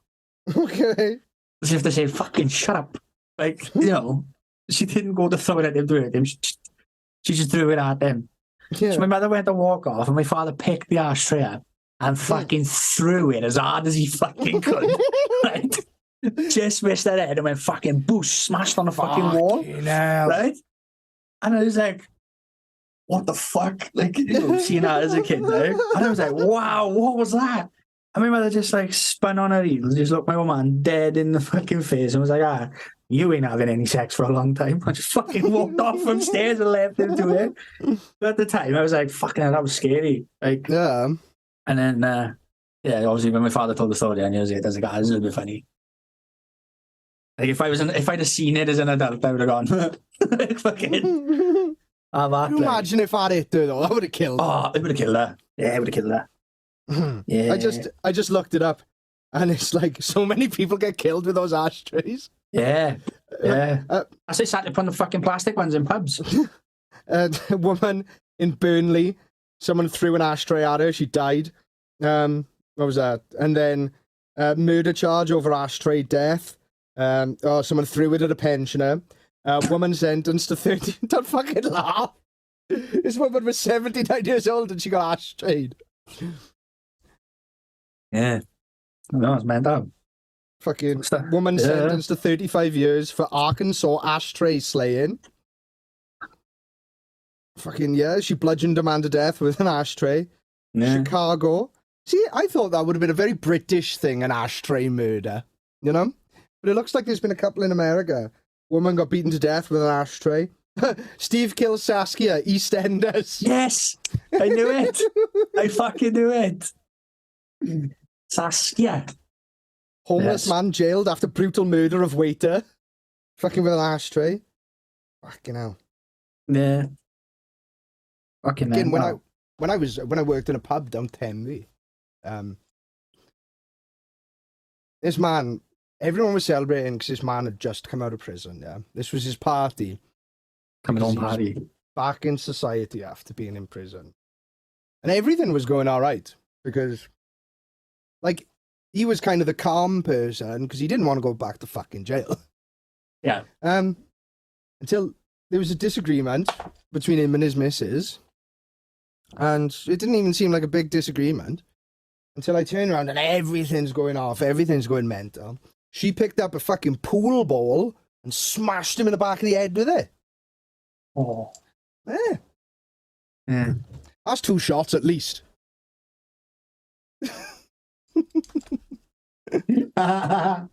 Okay. As if to say, fucking shut up. Like, you know, she didn't go to throw it at him, She just threw it at him. Yeah. So my mother went to walk off and my father picked the ashtray up and fucking threw it as hard as he fucking could. Right? Just missed that head and went fucking boosh, smashed on the fucking wall. Hell. Right? And I was like, what the fuck? Like, you know, seeing that as a kid, right? And I was like, wow, what was that? And my mother just like spun on her heels, just looked my old man dead in the fucking face and was like, you ain't having any sex for a long time. I just fucking walked off from stairs and left him to it. But at the time, I was like, fucking hell, that was scary. Like, Yeah. And then, obviously when my father told the story, I knew it was like, this is a bit funny. Like, if I'd have seen it as an adult, I would have gone, like, fucking. Can you imagine if I hit her though? That would have killed her. Oh, it would have killed her. Yeah, it would have killed her. Yeah. I just looked it up, and it's like so many people get killed with those ashtrays. Yeah. I say sat upon the fucking plastic ones in pubs. A woman in Burnley, someone threw an ashtray at her. She died. What was that? And then murder charge over ashtray death. Someone threw it at a pensioner. Woman sentenced to 30. Don't fucking laugh. This woman was 79 years old and she got ashtrayed. Yeah. No, it's meant up. Fucking woman sentenced to 35 years for Arkansas ashtray slaying. Fucking yeah, she bludgeoned a man to death with an ashtray. Yeah. Chicago. See, I thought that would have been a very British thing, an ashtray murder. You know? But it looks like there's been a couple in America. Woman got beaten to death with an ashtray. Steve kills Saskia, EastEnders. Yes! I knew it! I fucking knew it! Saskia. Homeless man jailed after brutal murder of waiter. Fucking with an ashtray. Fucking hell. Yeah. Fucking again, when I worked in a pub down Tenby, this man, everyone was celebrating because this man had just come out of prison. Yeah, this was his party. Coming home party. Back in society after being in prison, and everything was going all right because, like, he was kind of the calm person because he didn't want to go back to fucking jail. Yeah. Until there was a disagreement between him and his missus. And it didn't even seem like a big disagreement until I turned around and everything's going off. Everything's going mental. She picked up a fucking pool ball and smashed him in the back of the head with it. Oh. Yeah. Yeah. That's 2 shots at least. Oh,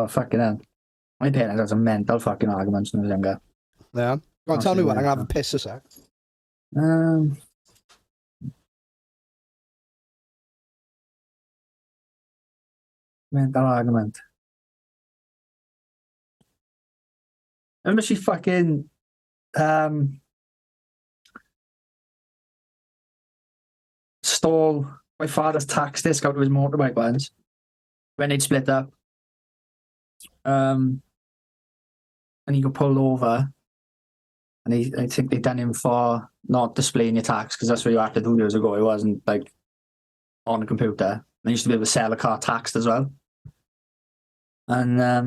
fucking hell. My parents had some mental fucking arguments when I was younger. Yeah. Go on, tell me what. I'm going to have a piss a sec. Mental argument. Remember she fucking stole my father's tax disc out of his motorbike once when they'd split up. And he got pulled over. And I think they done him for not displaying your tax, because that's what you had to do years ago. It wasn't like on a computer. And I used to be able to sell a car taxed as well. And I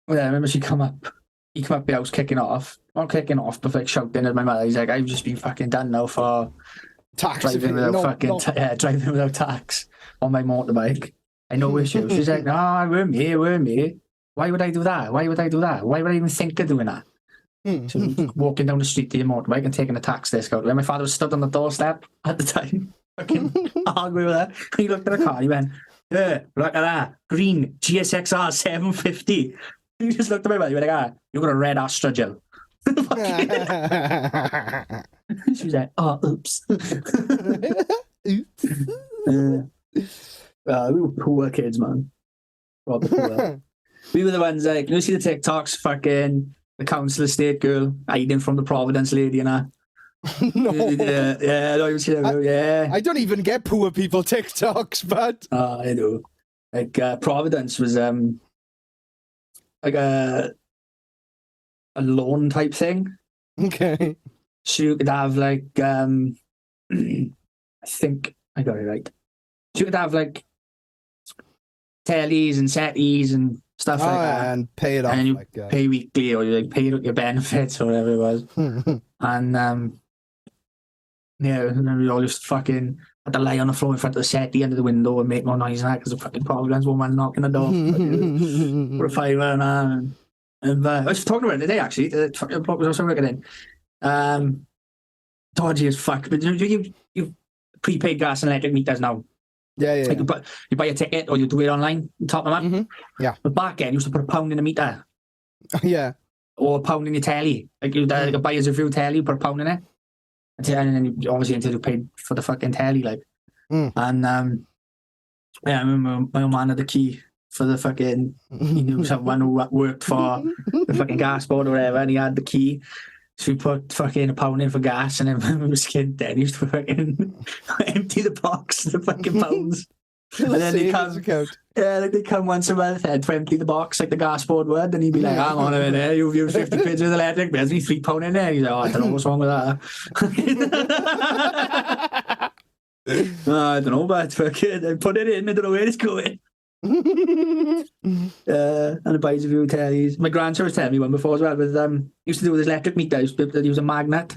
remember he come up the house kicking off. Not kicking off, but like shouting at my mother. He's like, I've just been fucking done now for Tax driving without driving without tax on my motorbike. I no issue. She's like, no, we're me. Why would I do that? Why would I even think of doing that? So walking down the street to your motorbike and taking a tax disc out. When my father was stood on the doorstep at the time, fucking arguing with her. He looked at the car, he went, yeah, look at that. Green GSXR 750. He just looked at my mother, he went like, you've got a red Ashtray gel. She was like, oh, oops. We were poor kids, man. Proper poor. We were the ones like, you see the TikToks, fucking the council estate girl hiding from the Providence lady and that. No. Yeah. I don't even get poor people TikToks, but I know. Like Providence was like a loan type thing. Okay. So you could have like I think I got it right. So you could have like tellies and settees and stuff like that, and pay it off. and then you like, pay weekly, or you like pay your benefits or whatever it was. And yeah, and then we all just fucking had to lie on the floor in front of the settee under the window and make more noise than that because the fucking Providence woman knocking the door for a fiver and that. And I was talking about it today actually. The fucking block was also working in. Dodgy as fuck. But you prepaid gas and electric meters now. Yeah. Like you buy a ticket or you do it online and top them up. Yeah. But back then you used to put £1 in a meter. Yeah. Or £1 in your telly. Like you like a buyer's review telly, you put £1 in it. And then you, obviously until you paid for the fucking telly, like. And yeah, I remember my old man had the key for the fucking, he knew someone who worked for the fucking gas board or whatever, and he had the key. So we put fucking £1 in for gas, and then when we were skin dead, he used to fucking empty the box, the fucking pounds. And then they come, like they come once a month and to empty the box like the gas board would, and he'd be like, hang on a minute, you've used 50 quid with electric, there's only £3 in there. He's like, oh, I don't know what's wrong with that. I don't know, but fucking I put it in, I don't know where it's going. And it buys a few tellies. My grandson was telling me one before as well, with used to do with his electric meter, he used to use a magnet.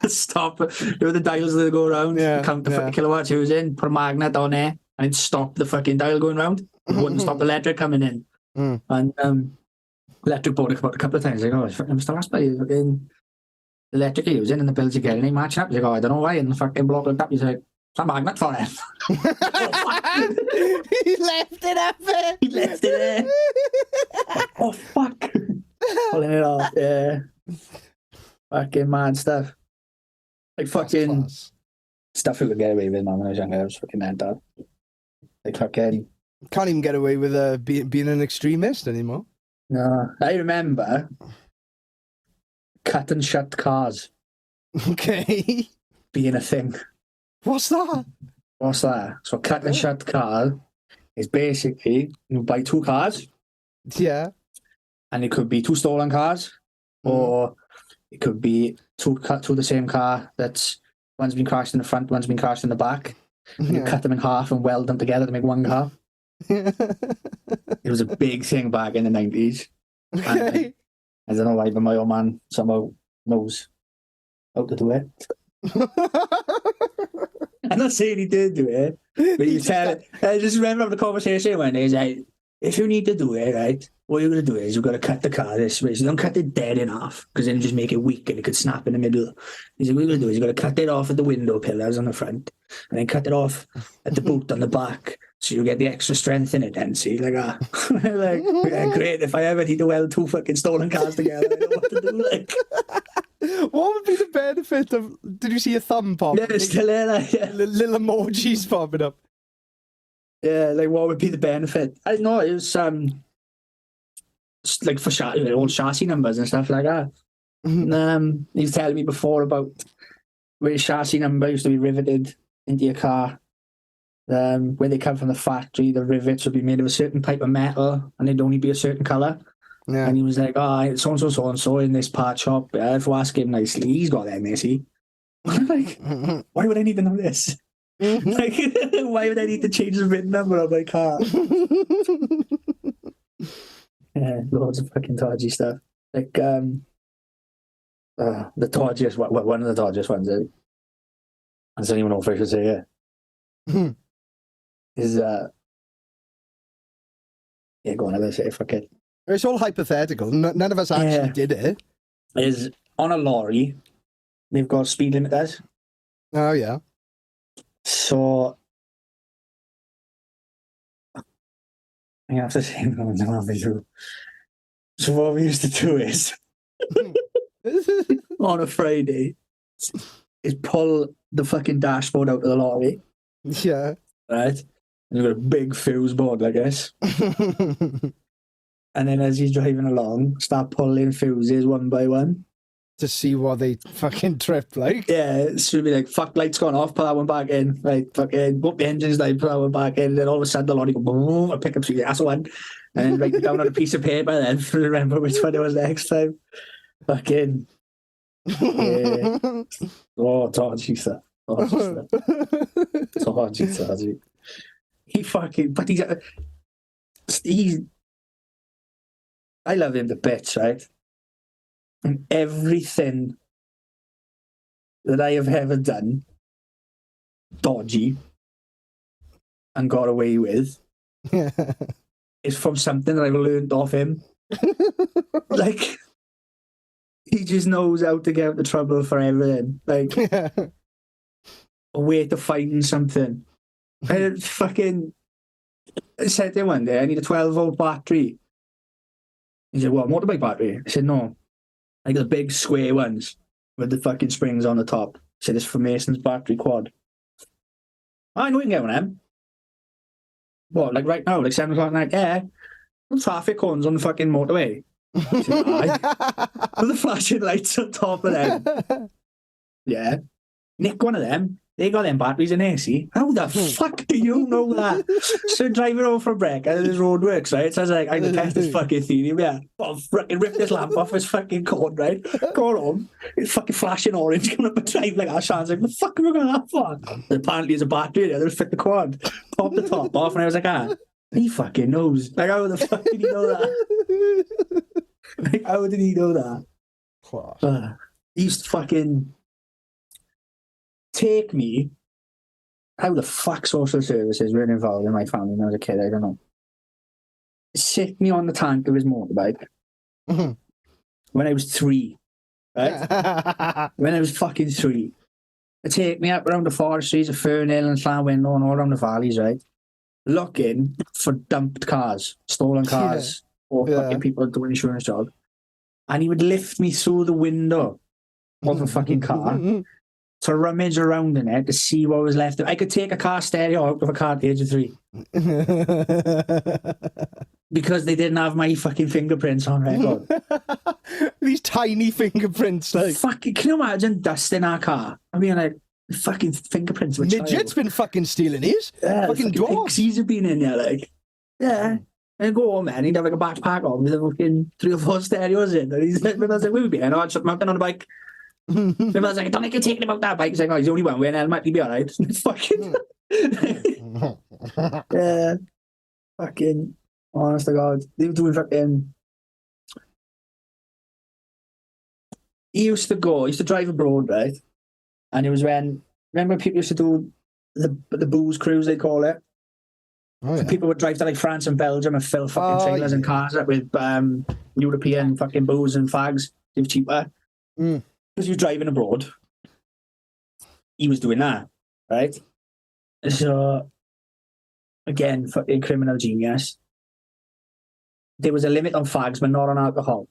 Stop, you know the dials that go around, count the kilowatts he was in, put a magnet on there and it'd stop the fucking dial going round. It wouldn't stop the electric coming in. And electric board come out a couple of times, like, oh, I'm still asked by you fucking electric you're using and the bills you're getting ain't matching up. He's like, oh, I don't know why, and the fucking block looked up, he's like, it's a magnet for it. He left it up there. He left it there. Oh fuck. Pulling it off, yeah. Fucking mad stuff. Like fucking stuff we could get away with, man, when I was younger. I was fucking mental. Like fucking can't even get away with being an extremist anymore. No. I remember cut and shut cars. Okay. Being a thing. What's that? So cut and shut car is basically you buy two cars. Yeah. And it could be two stolen cars, or it could be two the same car that's one's been crashed in the front, one's been crashed in the back. And you cut them in half and weld them together to make one car. It was a big thing back in the 90s. Okay. I don't know why, but my old man somehow knows how to do it. I'm not saying he did do it, but he said, I just remember the conversation when he's like, if you need to do it, right, what you're going to do is you've got to cut the car this way. So don't cut it dead in half, because then you just make it weak and it could snap in the middle. He's like, what you're going to do is you've got to cut it off at the window pillars on the front, and then cut it off at the boot on the back, so you get the extra strength in it then. See, like, like, yeah, great, if I ever need to weld two fucking stolen cars together, I know what to do, like. What would be the benefit of? Did you see a thumb pop? Yeah, it's still there. Like, yeah. Little emojis popping up. Yeah, like what would be the benefit? I don't know. It was like for old chassis numbers and stuff like that. He was telling me before about where your chassis number used to be riveted into your car. Where they come from the factory, the rivets would be made of a certain type of metal, and they'd only be a certain colour. Yeah. And he was like, "Oh, so and so in this part shop. If we ask him nicely, he's got them, is he?" I'm like, why would I need to know this? Like, why would I need to change the VIN number on my car? Yeah, loads of fucking dodgy stuff. Like, the dodgiest, one of the dodgiest ones, I don't even know if I should say it. Is, yeah, go on, I'll say it, fuck it. It's all hypothetical. None of us actually did it. Is on a lorry, they've got speed limiters. Oh, yeah. So, I have to say, so what we used to do is, on a Friday, is pull the fucking dashboard out of the lorry. Yeah. Right? And you've got a big fuse board like this. And then as he's driving along, start pulling fuses one by one. To see what they fucking trip like. Yeah, so it'd be like, fuck, light's gone off, put that one back in. Right, fucking, put the engine's light, put that one back in. And then all of a sudden the lorry go boom, I pick up that's one. And then write it down on a piece of paper then to remember which one it was next time. Fucking. Yeah. Oh, dodgy stuff. Dodgy stuff. Dodgy. He fucking, but he's I love him to bits, right? And everything that I have ever done dodgy and got away with is from something that I've learned off him. Like, he just knows how to get out of trouble for everything. Like, a way to find something. I fucking said to him one day, I need a 12-volt battery. He said, "What, motorbike battery?" I said, "No. Like the big square ones with the fucking springs on the top." He said, "It's for Mason's battery quad." I know you can get one of them. What, like right now, like 7 o'clock at night? Yeah. No traffic cones on the fucking motorway. I said, "Aye." With the flashing lights on top of them. Yeah. Nick one of them. They got them batteries in there, see? How the fuck do you know that? So driving over from Breck and this road works, right? So I was like, I'm gonna test this fucking theory, yeah. I'll fucking rip this lamp off his fucking cord, right? Go home, it's fucking flashing orange, coming up a drive like that. Sean's like, what the fuck are we going that for? And apparently there's a battery there, they'll fit the quad. Pop the top off, and I was like, he fucking knows. Like, how the fuck did he know that? Like, how did he know that? He used to fucking take me. How the fuck social services were involved in my family when I was a kid, I don't know. Sit me on the tank of his motorbike when I was 3, right? When I was fucking 3. They take me up around the forestries of Fernhill and Llanwindle and all around the valleys, right? Looking for dumped cars, stolen cars, or fucking people doing insurance job. And he would lift me through the window of a fucking car to rummage around in it to see what was left. I could take a car stereo out of a car at the age of 3. Because they didn't have my fucking fingerprints on record. These tiny fingerprints, like. Fucking, can you imagine dusting our car? I mean, like, fucking fingerprints of a child. Midget's been fucking stealing his. Yeah, fucking dwarves. Pixies have been in there, like. Yeah. And go home, man. He'd have like a backpack on with a fucking 3 or 4 stereos in. And he's like, I was like, where would be? And I'd shut him up on the bike. And I was like, don't make you take him out that bike. He's like, oh, he's the only one wearing a helmet. He'll be alright. Fucking. Yeah. Fucking. Honest to God. They were doing fucking. He used to drive abroad, right? And it was when, remember people used to do the booze cruise, they call it? Oh, yeah. So people would drive to like France and Belgium and fill fucking trailers and cars up with European fucking booze and fags. They were cheaper. Because you're driving abroad. He was doing that, right? So, again, fucking criminal genius. There was a limit on fags, but not on alcohol.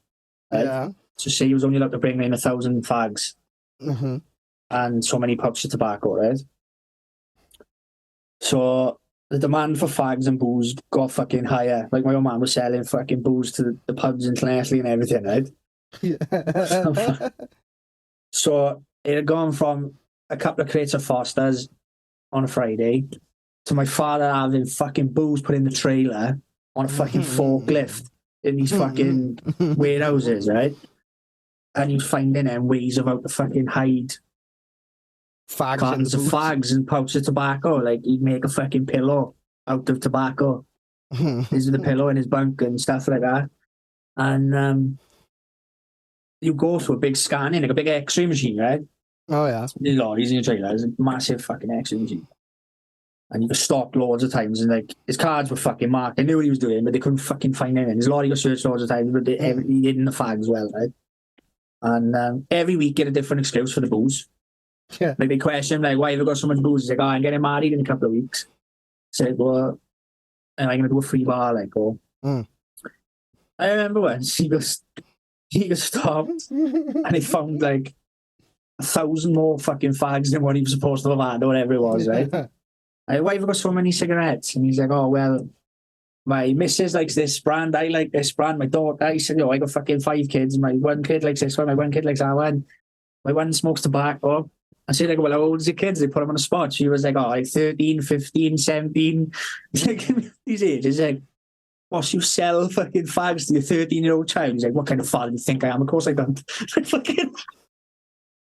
Right? Yeah. So say he was only allowed to bring in 1,000 fags. And so many pouches of tobacco, right? So the demand for fags and booze got fucking higher. Like my old man was selling fucking booze to the pubs in Leslie and everything, right? So it had gone from a couple of crates of Fosters on a Friday, to my father having fucking booze put in the trailer on a fucking forklift in these fucking warehouses, right? And he was finding them ways of how to fucking hide Fags cartons of fags and pouches of tobacco. Like, he'd make a fucking pillow out of tobacco. This is the pillow in his bunk and stuff like that. And you go through a big scanning, like a big X-ray machine, right? Oh, yeah. The lorries in your trailer. There's a massive fucking X-ray machine. And he was stopped loads of times, and like his cards were fucking marked. They knew what he was doing, but they couldn't fucking find anything. His lorry got searched loads of times, but he hid in the fag as well, right? And every week get a different excuse for the booze. Yeah. Like they question him, like, why have you got so much booze? He's like, oh, I'm getting married in a couple of weeks. So like, well, am I going to do a free bar? Like, oh. I remember once he got stopped, and he found like 1,000 more fucking fags than what he was supposed to have had, or whatever it was, right? Why have you got so many cigarettes? And he's like, oh, well, my missus likes this brand, I like this brand, my daughter, I said, I got fucking 5 kids, my one kid likes this one, my one kid likes that one, my one smokes tobacco. I said, like, well, how old is your kids? They put him on the spot. She was like, oh, like 13, 15, 17. He's like, these ages, like, you sell fucking fags to your 13-year-old child? He's like, what kind of father do you think I am? Of course I don't. Like, fucking...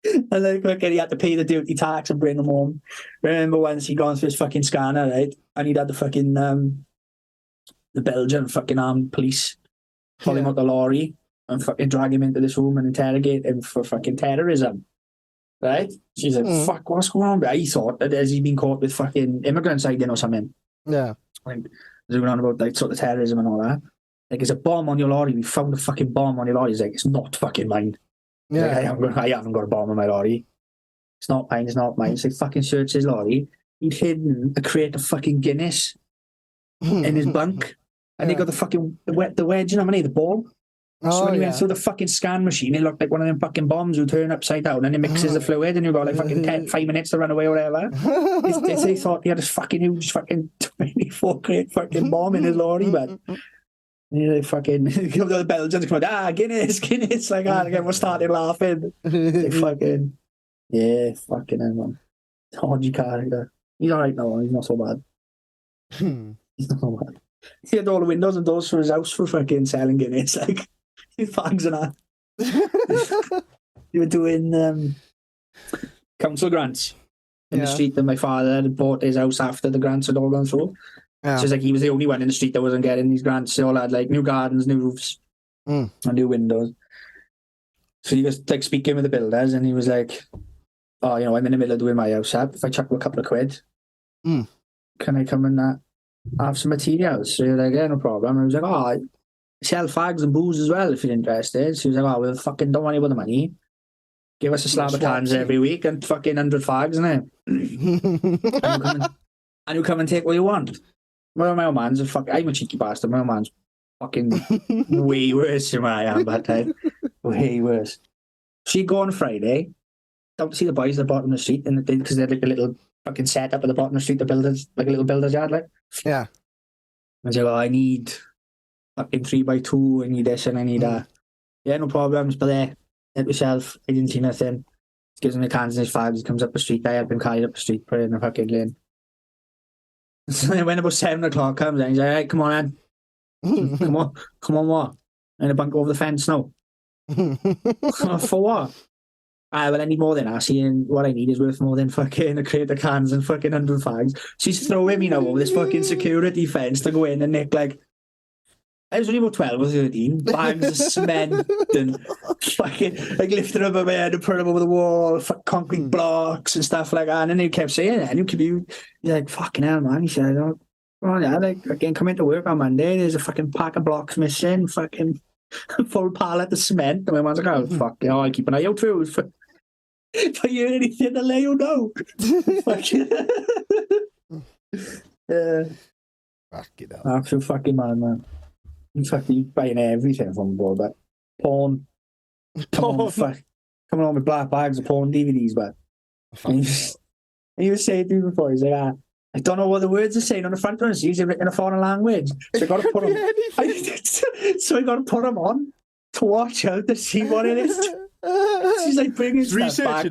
And then fucking he had to pay the duty tax and bring them home. Remember once he gone through his fucking scanner, right? And he'd had the fucking the Belgian fucking armed police pull him out the lorry and fucking drag him into this room and interrogate him for fucking terrorism. Right? She's like, fuck, what's going on? But I thought that has he been caught with fucking immigrants hiding or something? Yeah. Like, going on about like sort of terrorism and all that. Like, there's a bomb on your lorry. We found a fucking bomb on your lorry. He's like, it's not fucking mine. Yeah, like, I haven't got a bomb on my lorry. It's not mine. It's not mine. It's like fucking search his lorry. He'd hidden a crate of fucking Guinness in his bunk, and they got the fucking the wedge. You know what I mean? The ball. So when you went through the fucking scan machine, it looked like one of them fucking bombs would turn upside down, and it mixes the fluid, and you've got like fucking 5 minutes to run away or whatever. They thought he had this fucking huge fucking 24 crate fucking bomb in his lorry, but. Yeah, fucking the Belgians come out, Guinness, like that. Everyone started laughing. Like, fucking, yeah, fucking hell, man. Dodgy character. He's alright now, he's not so bad. He's not so bad. He had all the windows and doors for his house for fucking selling Guinness, like, his fags and that. They were doing council grants in the street that my father had bought his house after the grants had all gone through. So it's like he was the only one in the street that wasn't getting these grants. They all had like new gardens, new roofs, and new windows. So he was like speaking with the builders, and he was like, "Oh, I'm in the middle of doing my house up. If I chuck a couple of quid, can I come and have some materials?" So he was like, "Yeah, no problem." And I was like, "Oh, I sell fags and booze as well if you're interested." So he was like, "Oh, well, fucking don't worry about the money. Give us a slab of cans every week and fucking 100 fags, innit? And you come and take what you want." Well, my old man's I'm a cheeky bastard. My old man's fucking way worse than I am that time. Way worse. She'd go on Friday, don't see the boys at the bottom of the street, because they had like a little fucking setup at the bottom of the street, the builders, like a little builder's yard, like. Yeah. And she'd go, I need fucking 3x2, I need this and I need that. Yeah, no problems, but there, help yourself. I didn't see nothing. He gives him the cans and his fags, he comes up the street, I help him carry up the street, put it in the fucking lane. So when about 7 o'clock comes in, he's like, right, come on, Ed. Come on, what? I'm going to bunk over the fence now. For what? Well, I need more than that. Seeing what I need is worth more than fucking a crate of cans and fucking 100 fags. She's throwing me now over this fucking security fence to go in and nick, like, I was only about 12 or 13, bags of cement and fucking, like, lifting up my head and putting them over the wall, concrete blocks and stuff like that. And then he kept saying it, and he's like, fucking hell, man. He said, oh, yeah, like, again, come into work on Monday, there's a fucking pack of blocks missing, fucking full pallet of cement. And my man's like, oh, fuck, I keep an eye out for you. If I hear anything, I'll let you know. Fuck it up. Absolute fucking man. In fact, he's buying everything from the board, but porn. Coming on with black bags of porn DVDs, but. And he was saying to me before, he's like, I don't know what the words are saying on the front one. He's written in a foreign language. So I got to put them. So I got to put them on to watch out to see what it is. She's like bringing stuff back.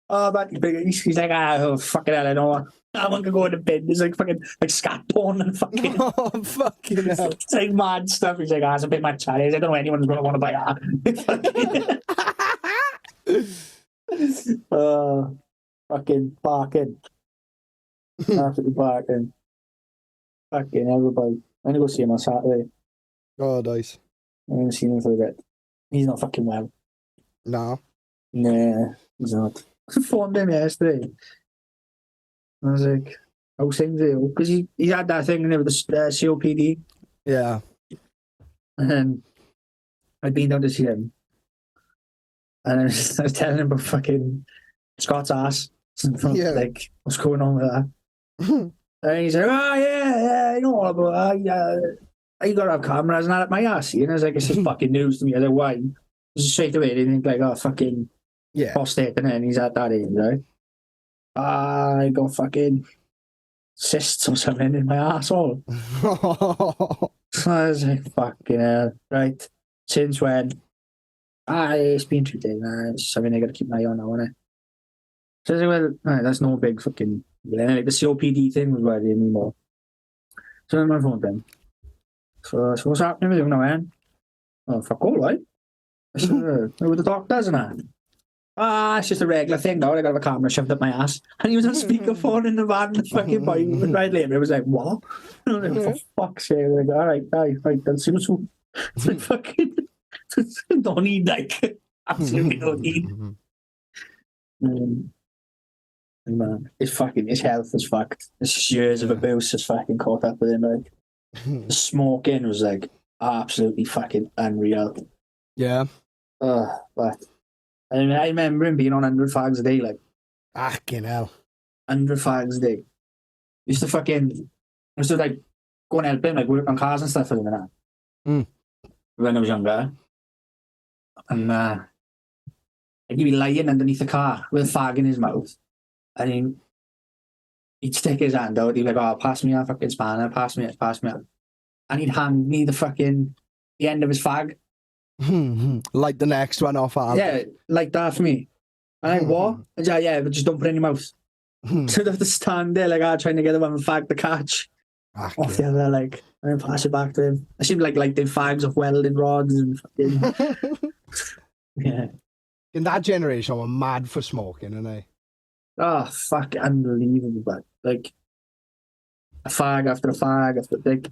Oh, but he's like, oh, fucking hell, I know what. I want to go in the bin. There's like fucking like scat porn and fucking. Oh, fucking hell. It's like mad stuff. He's like, it's a bit much. I don't know anyone's going to want to buy that. Fucking barking. Absolutely barking. Fucking everybody. I'm going to go see him on Saturday. Oh, nice. I haven't seen him for a bit. He's not fucking well. No. Nah, he's not. I phoned him yesterday. I was like, how's things with you? Because he had that thing with the COPD. Yeah. And then I'd been down to see him. And I was telling him about fucking Scott's ass. Yeah. Like, what's going on with that? And he's like, oh, yeah, you know all about that. You got to have cameras and that at my ass. And I was like, it's just fucking news to me. I was like, why? Just straight away, they think like, oh, fucking prostate. And then he's at that age, right? I got fucking cysts or something in my asshole. So I was like, fucking hell. Right. Since when? It's been 2 days. It's something I got to keep an eye on now, isn't it? So I was like, well, that's no big fucking. Like the COPD thing was worrying me more. So then my phone then. So what's happening with you now, man? Oh, fuck all, right? I said, with the doctors and that. It's just a regular thing now. I got a camera shoved up my ass. And he was on speakerphone in the van. The fucking boy right later. It was like, what? And I was like, for fuck's sake. Like, all right, that's soon. It's like, fucking, don't need, like, absolutely don't need. Man, his health is fucked. His years of abuse has fucking caught up with him. Like, the smoking was, like, absolutely fucking unreal. Yeah. But I remember him being on 100 fags a day, like. Fucking hell. 100 fags a day. Used to like go and help him, like work on cars and stuff for him and that. When I was younger. And he'd be lying underneath the car with a fag in his mouth. And he'd stick his hand out, he'd be like, oh, pass me a fucking spanner, pass me it. And he'd hand me the end of his fag. Like the next one off arm. Yeah, like that for me. And I, what? Yeah, but just don't put it in your mouth. So I'd have to stand there, like, trying to get the one fag to catch. Off the other, like, and then pass it back to him. I seem like them fags of welding rods and fucking. Yeah. In that generation, were mad for smoking, aren't they? Oh, fuck, unbelievable, but, like, a fag after a fag after, like,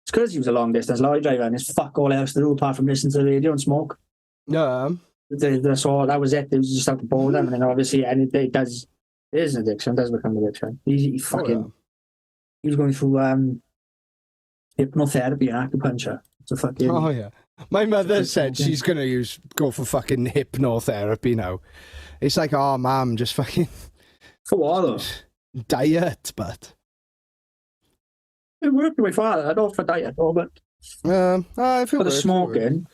it's because he was a long distance lorry driver and there's fuck all else to do apart from listen to the radio and smoke. Yeah. That's all. That was it. It was just out to board them, and then obviously, and it is an addiction. It does become an addiction. He fucking. He was going through hypnotherapy and acupuncture. So fucking. Oh yeah. My mother said she's gonna go for fucking hypnotherapy now. It's like, oh, mum, just fucking. For what though? Diet, but. It worked with my father. I don't for diet, but. For the smoking.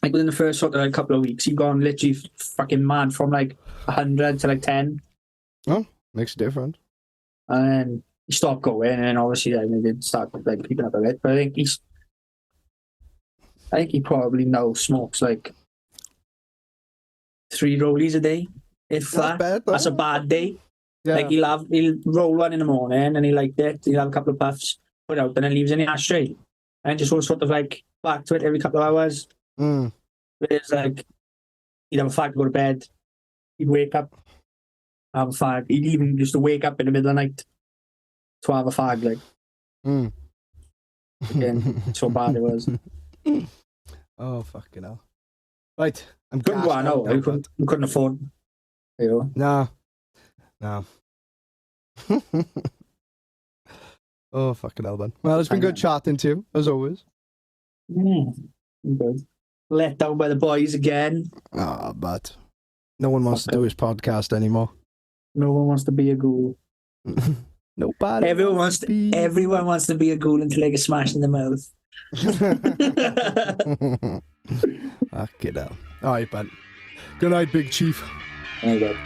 Like within the first sort of like, couple of weeks, he'd gone literally fucking mad from like 100 to like 10. Oh, makes a difference. And then he stopped going, and then obviously he did start like keeping up a bit. But I think he probably now smokes like 3 rollies a day. If that's a bad day. Yeah. Like he'll roll one in the morning, and he liked it. He'll have a couple of puffs, put out, and then leaves in the ashtray, and just sort of like back to it every couple of hours. It's like he'd have a fag to go to bed, he'd wake up, have a fag. He'd even used to wake up in the middle of the night to have a fag, like. Again, so bad it was. Oh fucking hell! Right, I'm couldn't go on. No, we couldn't afford. You know. No. Oh fucking hell, man. Well, it's been good chatting to you as always. Good. Let down by the boys again. But no one wants to do his podcast anymore. No one wants to be a ghoul. Nobody. Everyone wants to be a ghoul until they get smashed in the mouth. Fucking hell. All right, bud. Good night, Big Chief. Good night, bud.